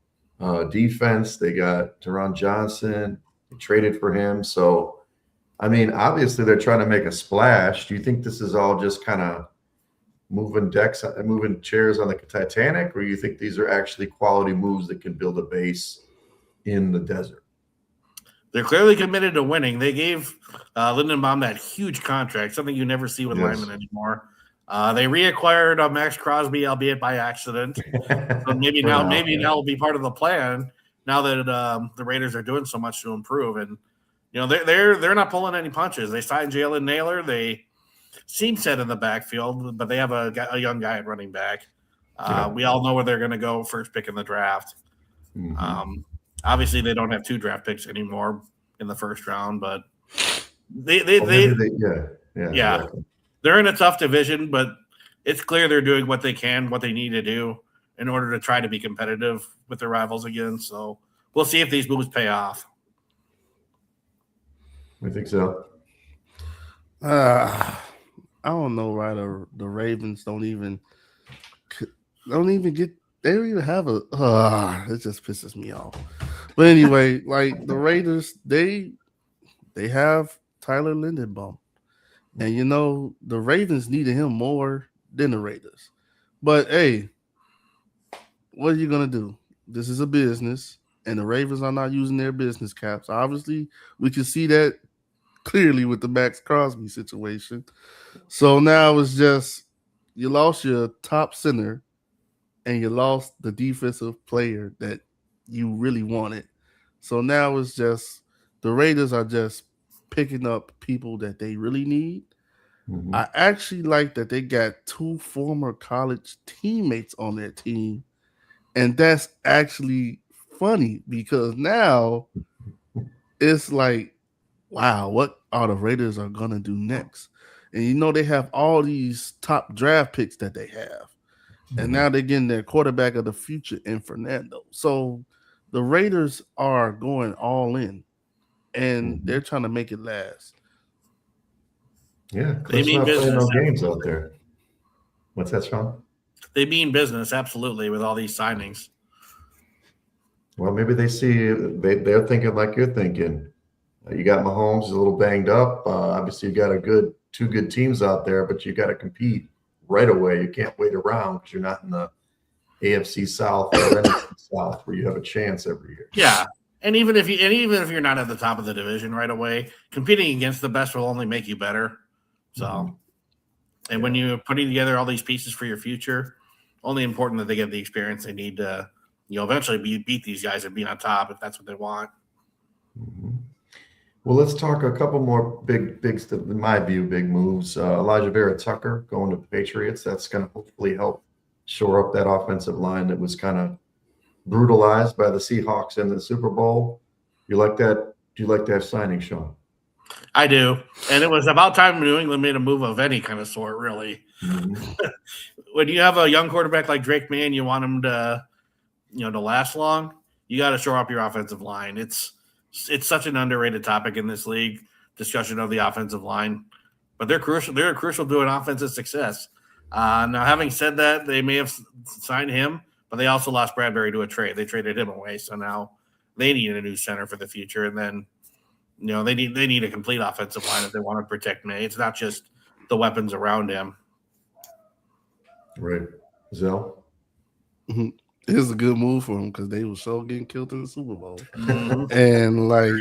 Defense, they got Teron Johnson. They traded for him. So, I mean, obviously they're trying to make a splash. Do you think this is all just kind of moving chairs on the Titanic, or you think these are actually quality moves that can build a base in the desert? They're clearly committed to winning. They gave Lindenbaum that huge contract, something you never see with linemen anymore. They reacquired Max Crosby, albeit by accident. So maybe now will be part of the plan. Now that the Raiders are doing so much to improve, and they're not pulling any punches. They signed Jalen Naylor. They seem set in the backfield, but they have a young guy at running back. We all know where they're going to go first pick in the draft. Mm-hmm. Obviously, they don't have 2 draft picks anymore in the first round, but exactly. They're in a tough division, but it's clear they're doing what they can, what they need to do in order to try to be competitive with their rivals again. So we'll see if these moves pay off. I think so. I don't know, right? The Ravens don't even get. They don't even have a. It just pisses me off. But anyway, like the Raiders, they have Tyler Lindenbaum, and the Ravens needed him more than the Raiders. But hey, what are you gonna do? This is a business, and the Ravens are not using their business caps. Obviously, we can see that clearly with the Max Crosby situation. So now it's just you lost your top center and you lost the defensive player that you really wanted. So now it's just the Raiders are just picking up people that they really need. Mm-hmm. I actually like that they got 2 former college teammates on their team. And that's actually funny because now it's like, wow, what are the Raiders are going to do next? And they have all these top draft picks that they have. And now they're getting their quarterback of the future in Fernando. So the Raiders are going all in, and they're trying to make it last. Yeah, they mean business. No games out there. What's that, Sean? They mean business, absolutely, with all these signings. Well, maybe they see they're thinking like you're thinking. You got Mahomes, he's a little banged up. Obviously, you got 2 good teams out there, but you got to compete right away. You can't wait around because you're not in the AFC South or NFC South where you have a chance every year. Yeah, and even if you're not at the top of the division right away, competing against the best will only make you better. So, and when you're putting together all these pieces for your future, only important that they get the experience they need to, eventually beat these guys and be on top if that's what they want. Mm-hmm. Well, let's talk a couple more big, in my view, big moves. Elijah Vera Tucker going to the Patriots. That's going to hopefully help shore up that offensive line that was kind of brutalized by the Seahawks in the Super Bowl. You like that? Do you like that signing, Sean? I do. And it was about time New England made a move of any kind of sort, really. Mm-hmm. When you have a young quarterback like Drake May and you want him to, to last long, you got to shore up your offensive line. It's such an underrated topic in this league, discussion of the offensive line. But they're crucial. They're crucial to an offensive success. Now, having said that, they may have signed him, but they also lost Bradbury to a trade. They traded him away, so now they need a new center for the future. And then, they need a complete offensive line if they want to protect May. It's not just the weapons around him. Right, Zell. Mm-hmm. It was a good move for him because they were so getting killed in the Super Bowl. Mm-hmm. And like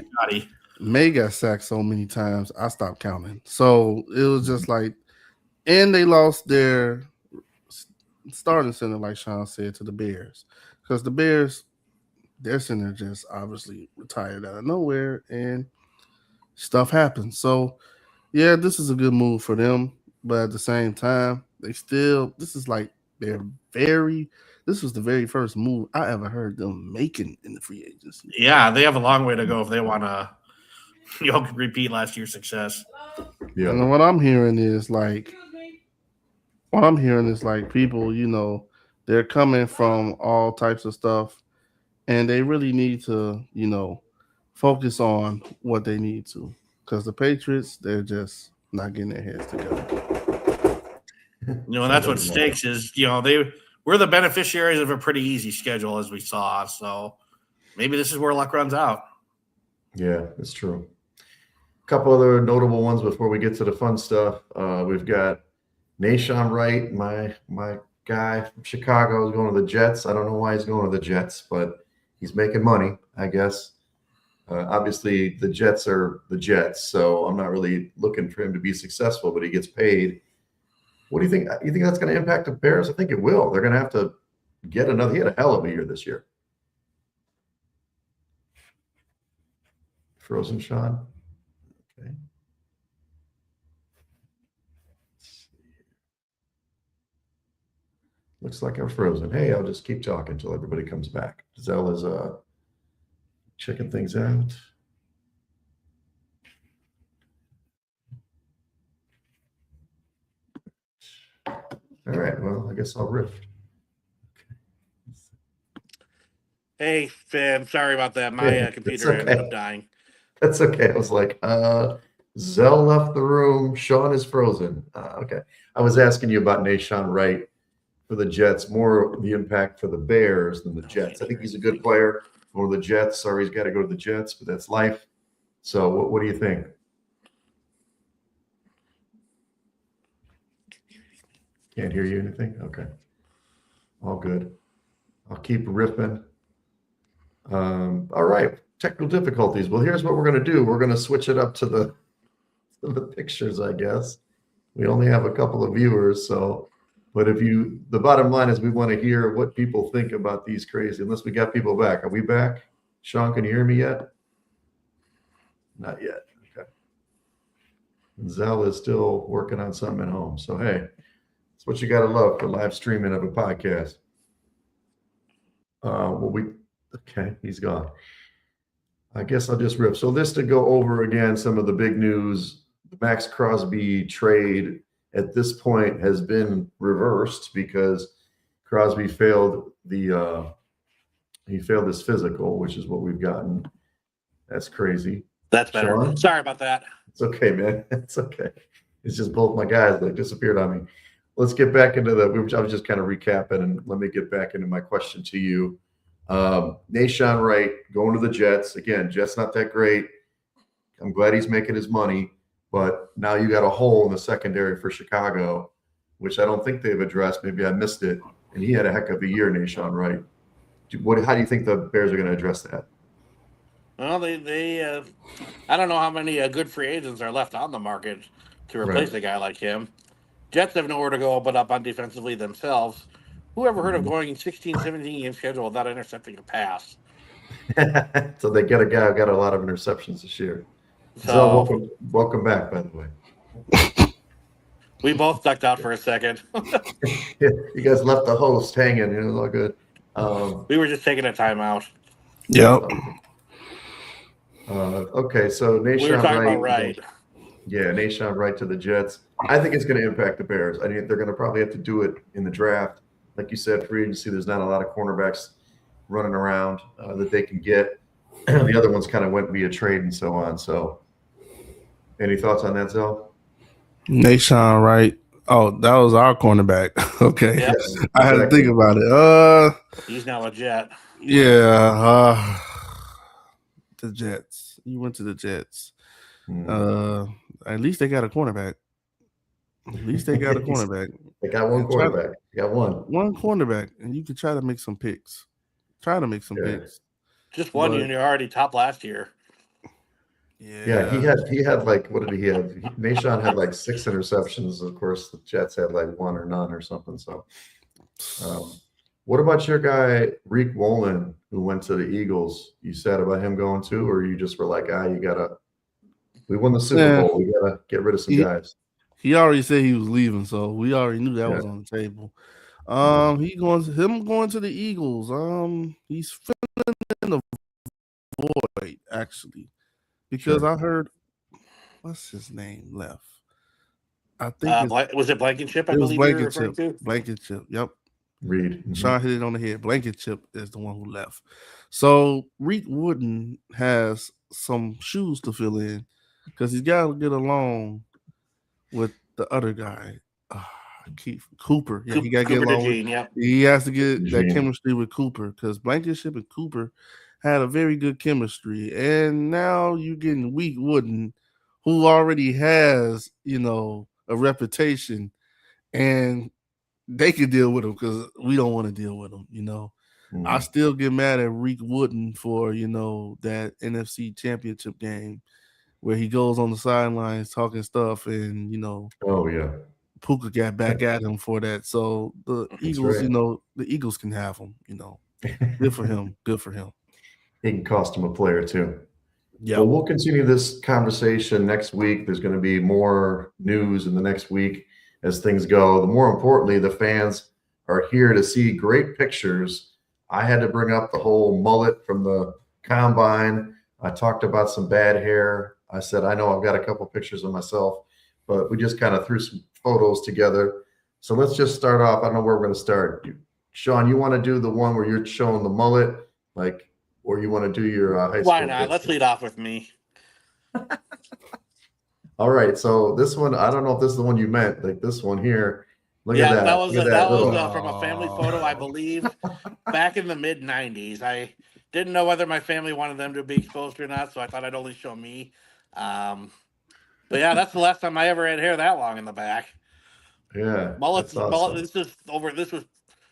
May got sacked so many times, I stopped counting. So it was just like, and they lost their starting center, like Sean said, to the Bears. Because the Bears, their center just obviously retired out of nowhere. And stuff happens. So, yeah, this is a good move for them. But at the same time, this is like this was the very first move I ever heard them making in the free agency. Yeah, they have a long way to go if they want to repeat last year's success. Yeah. And what I'm hearing is like people, they're coming from all types of stuff, and they really need to, focus on what they need to. Because the Patriots, they're just not getting their heads together. And that's what stinks is, we're the beneficiaries of a pretty easy schedule, as we saw. So maybe this is where luck runs out. Yeah, it's true. A couple other notable ones before we get to the fun stuff. We've got Nahshon Wright, my guy from Chicago, is going to the Jets. I don't know why he's going to the Jets, but he's making money, I guess. Obviously, the Jets are the Jets, so I'm not really looking for him to be successful, but he gets paid. What do you think? You think that's going to impact the Bears? I think it will. They're going to have to get another. He had a hell of a year this year. Frozen Sean. Okay. Looks like I'm frozen. Hey, I'll just keep talking until everybody comes back. Zell is checking things out. All right. Well, I guess I'll riff. Hey, fam, sorry about that. My computer ended up dying. That's okay. I was like, Zell left the room. Sean is frozen. Okay. I was asking you about Nahshon Wright for the Jets, more the impact for the Bears than the Jets. I think he's a good player. Go to the Jets. Sorry, he's got to go to the Jets, but that's life. So what do you think? Can't hear you anything? Okay. All good. I'll keep riffing. All right. Technical difficulties. Well, here's what we're going to do. We're going to switch it up to the pictures, I guess. We only have a couple of viewers, so but the bottom line is we want to hear what people think about these crazy, unless we got people back. Are we back? Sean, can you hear me yet? Not yet. Okay. And Zell is still working on something at home. So, hey, that's what you got to love for live streaming of a podcast. Okay, he's gone. I guess I'll just riff. So this to go over again, some of the big news. The Max Crosby trade at this point has been reversed because Crosby failed his physical, which is what we've gotten. That's crazy. That's better. Sean? Sorry about that. It's okay, man. It's okay. It's just both my guys that disappeared on me. Let's get back into I was just kind of recapping, and let me get back into my question to you. Nahshon Wright going to the Jets. Again, Jets not that great. I'm glad he's making his money, but now you got a hole in the secondary for Chicago, which I don't think they've addressed. Maybe I missed it. And he had a heck of a year, Nahshon Wright. How do you think the Bears are going to address that? Well, they I don't know how many good free agents are left on the market to replace a guy like him. Jets have nowhere to go but up on defensively themselves. Who ever heard of going 16, 17 game schedule without intercepting a pass? So they get a guy who got a lot of interceptions this year. So welcome back, by the way. We both ducked out for a second. Yeah, you guys left the host hanging. It was all good. We were just taking a timeout. Yep. Okay, so Nahshon We were talking Wright. about Wright. Yeah, Nahshon Wright to the Jets. I think it's going to impact the Bears. I mean, they're going to probably have to do it in the draft. Like you said, free agency, there's not a lot of cornerbacks running around that they can get. The other ones kind of went via trade and so on. So any thoughts on that, Zell? Nahshon Wright. Oh, that was our cornerback. Okay. Yep. I had to think about it. He's now a Jet. Yeah. The Jets. You went to the Jets. At least they got a cornerback. They got one quarterback. They got one. One cornerback, and you can try to make some picks. Picks. Just one, and you're already top last year. Yeah, he had like, what did he have? Nahshon had like 6 interceptions. Of course, the Jets had like 1 or none or something. So, what about your guy Reek Wolin, who went to the Eagles? You said about him going too, or you just were like, you gotta? We won the Super Yeah. Bowl. We gotta get rid of some guys. He already said he was leaving, so we already knew that Yeah. was on the table. Going to the Eagles. He's filling in the void actually, because Sure. I heard what's his name left. I think was it Blankenship? I it was believe you're referring to. Blankenship. Yep. Reed. Sean hit it on the head. Blankenship is the one who left. So Reed Wooden has some shoes to fill in because he's got to get along with the other guy, Keith Cooper. Yeah, he got to get along with. Yep. He has to get that Gene. chemistry with Cooper because Blankenship and Cooper had a very good chemistry, and now you're getting Weak Wooden, who already has a reputation, and they could deal with him because we don't want to deal with him. I still get mad at Reek Wooden for that NFC Championship game where he goes on the sidelines talking stuff, and Oh yeah, Puka got back at him for that. So the Eagles, right. The Eagles can have him. Good for him. Good for him. It can cost him a player too. Yeah. Well, we'll continue this conversation next week. There's going to be more news in the next week as things go. The more importantly, the fans are here to see great pictures. I had to bring up the whole mullet from the combine. I talked about some bad hair. I said, I know I've got a couple pictures of myself, but we just kind of threw some photos together. So let's just start off. I don't know where we're going to start. Sean, you want to do the one where you're showing the mullet, or you want to do your high school? Why not? Picture? Let's lead off with me. All right. So this one, I don't know if this is the one you meant, like this one here. Look at that. That was from a family photo, I believe, back in the mid 90s. I didn't know whether my family wanted them to be exposed or not, so I thought I'd only show me. But yeah, that's the last time I ever had hair that long in the back. Yeah. Mullets. Awesome. This was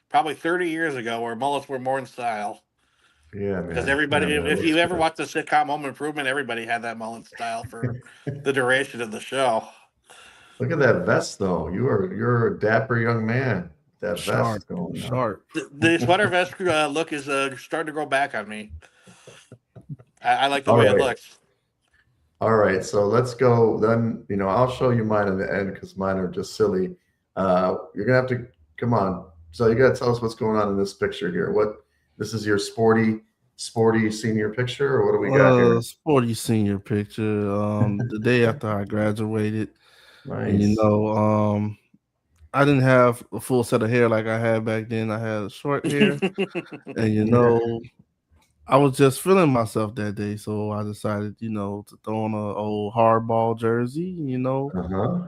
probably 30 years ago, where mullets were more in style. Yeah, man. Because everybody, if you ever watched the sitcom Home Improvement, everybody had that mullet style for the duration of the show. Look at that vest, though. You're a dapper young man. That vest going sharp. The sweater vest look is starting to grow back on me. I like the way it looks. All right, so let's go. Then I'll show you mine in the end because mine are just silly. You're gonna have to come on. So you gotta tell us what's going on in this picture here. This is your sporty senior picture, or what do we got here? Sporty senior picture. The day after I graduated. Nice. And, I didn't have a full set of hair like I had back then. I had short hair, and I was just feeling myself that day, so I decided, to throw on an old hardball jersey,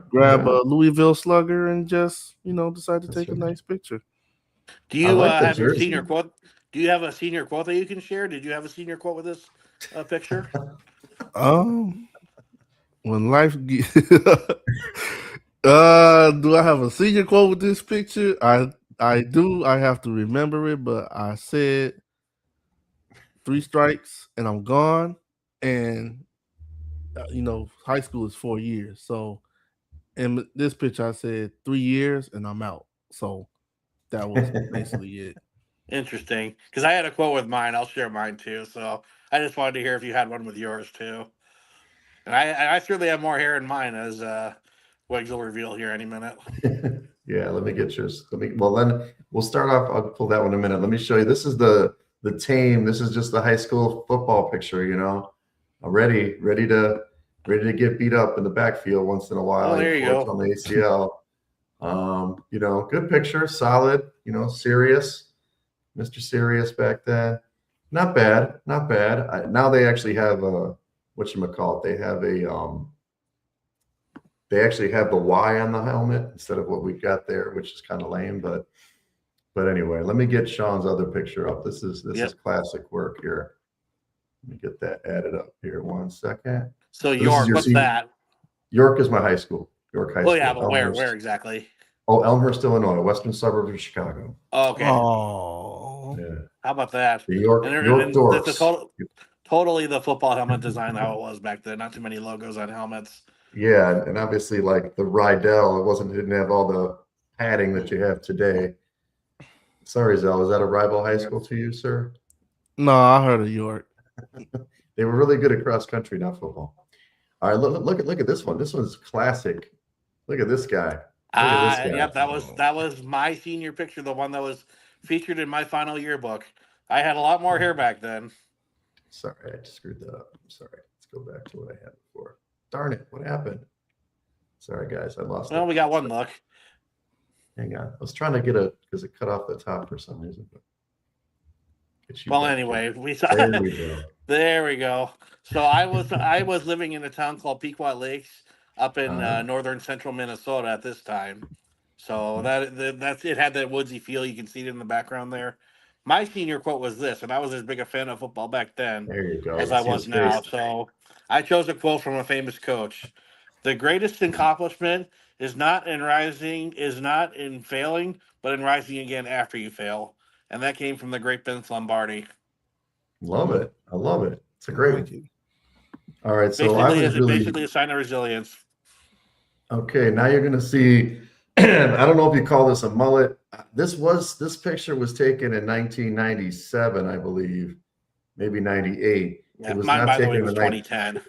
grab a Louisville Slugger, and just, decide to take a nice picture. Do you have a senior quote? Do you have a senior quote that you can share? Did you have a senior quote with this picture? When life do I have a senior quote with this picture? I do. I have to remember it, but I said 3 strikes and I'm gone. And high school is 4 years. So in this picture I said 3 years and I'm out. So that was basically it. Interesting. Because I had a quote with mine. I'll share mine too. So I just wanted to hear if you had one with yours too. And I certainly have more hair in mine, as Wegs will reveal here any minute. Yeah, let me get yours. Well, then we'll start off. I'll pull that one in a minute. Let me show you. This is the team. This is just the high school football picture. I'm ready to get beat up in the backfield once in a while. Oh, there you go. On the ACL. Good picture, solid. Serious, Mr. Serious back then. Not bad. Now they actually have whatchamacallit. They actually have the Y on the helmet instead of what we got there, which is kind of lame. But anyway, let me get Sean's other picture up. This is classic work here. Let me get that added up here. 1 second. So York, what's that? York is my high school. York High School. Oh yeah, but where exactly? Oh, Elmhurst, Illinois, western suburb of Chicago. Oh, okay. Oh, yeah. How about that? The York Dorks. Totally the football helmet design how it was back then. Not too many logos on helmets. Yeah, and obviously like the Rydell, didn't have all the padding that you have today. Sorry, Zell, is that a rival high school to you, sir? No, I heard of York. They were really good at cross country, not football. All right, look at this one. This one's classic. Look at this guy. Look at this guy. Yep, that was my senior picture, the one that was featured in my final yearbook. I had a lot more hair back then. Sorry, I just screwed that up. I'm sorry. Let's go back to what I had before. Darn it, what happened? Sorry, guys, I lost it. Well, we got one look. Hang on. I was trying to get because it cut off the top for some reason. But well, anyway, we saw. There we go. There we go. So I was living in a town called Pequot Lakes up in northern central Minnesota at this time. So that's it had that woodsy feel. You can see it in the background there. My senior quote was this, and I was as big a fan of football back then There you go. as I was now. So I chose a quote from a famous coach. The greatest accomplishment is not in failing, but in rising again after you fail. And that came from the great Vince Lombardi. Love it. I love it. It's a great one. All right. So basically a sign of resilience. Okay. Now you're going to see, I don't know if you call this a mullet. This picture was taken in 1997, I believe, maybe 98. Yeah, it was mine, not by the taken way, in was 2010.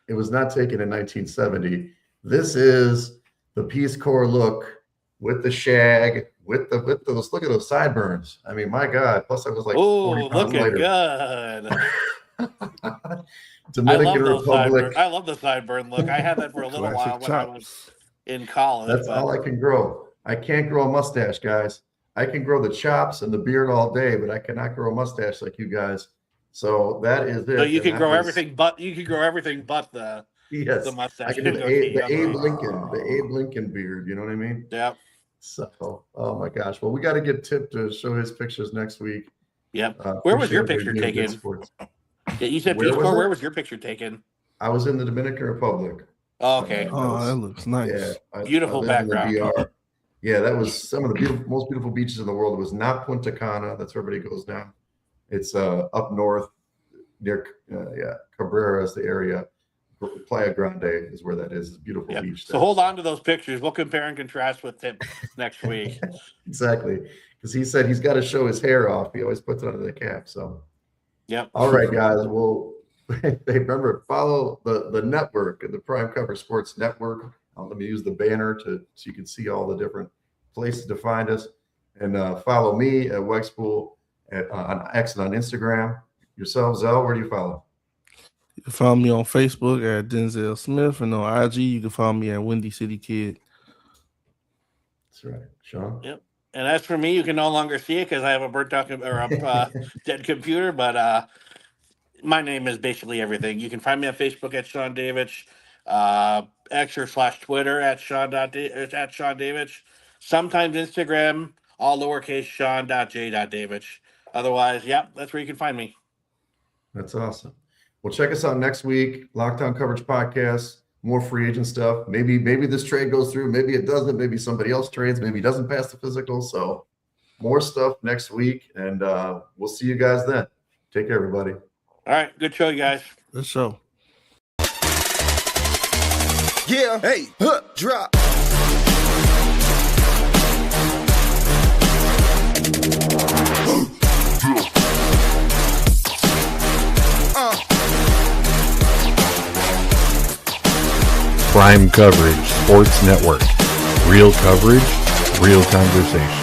It was not taken in 1970. This is the Peace Corps look with the shag, with those, look at those sideburns. I mean, my God. Plus I was like, oh, looking good. Dominican Republic. I love the sideburn look. I had that for a little while when I was in college. That's all I can grow. I can't grow a mustache, guys. I can grow the chops and the beard all day, but I cannot grow a mustache like you guys. So that is it. So you can grow everything, but the yes. the mustache. I can do the Abe Lincoln beard. You know what I mean? Yep. So, oh my gosh. Well, we got to get Tip to show his pictures next week. Yep. Where was your picture taken? Yeah, you said Peace Corps. Where was your picture taken? I was in the Dominican Republic. Oh, okay. That looks nice. Yeah, beautiful background. Yeah, that was some of the most beautiful beaches in the world. It was not Punta Cana. That's where everybody goes down. It's up north near Cabrera is the area. Playa Grande is where that is. It's a beautiful beach. So hold on to those pictures. We'll compare and contrast with Tip next week. Exactly. Because he said he's got to show his hair off. He always puts it under the cap. So yep. All right, guys. Well, remember, follow the network, the Prime Cover Sports Network. Let me use the banner so you can see all the different places to find us. And follow me at Wegspool on X and on Instagram. Yourself, Zell, where do you follow? You can follow me on Facebook at Denzel Smith, and on IG you can follow me at Windy City Kid. That's right, Sean. Yep. And as for me, you can no longer see it because I have a burnt out or a dead computer. But my name is basically everything. You can find me on Facebook at Sean Davich, X or /Twitter at Sean Davich. Sometimes Instagram, all lowercase Sean.J.Davich. Otherwise, that's where you can find me. That's awesome. Well, check us out next week. Lockdown Coverage Podcast. More free agent stuff. Maybe this trade goes through. Maybe it doesn't. Maybe somebody else trades. Maybe he doesn't pass the physical. So more stuff next week. And we'll see you guys then. Take care, everybody. All right. Good show, you guys. Good show. Yeah, hey, drop. Prime Coverage Sports Network. Real coverage, real conversation.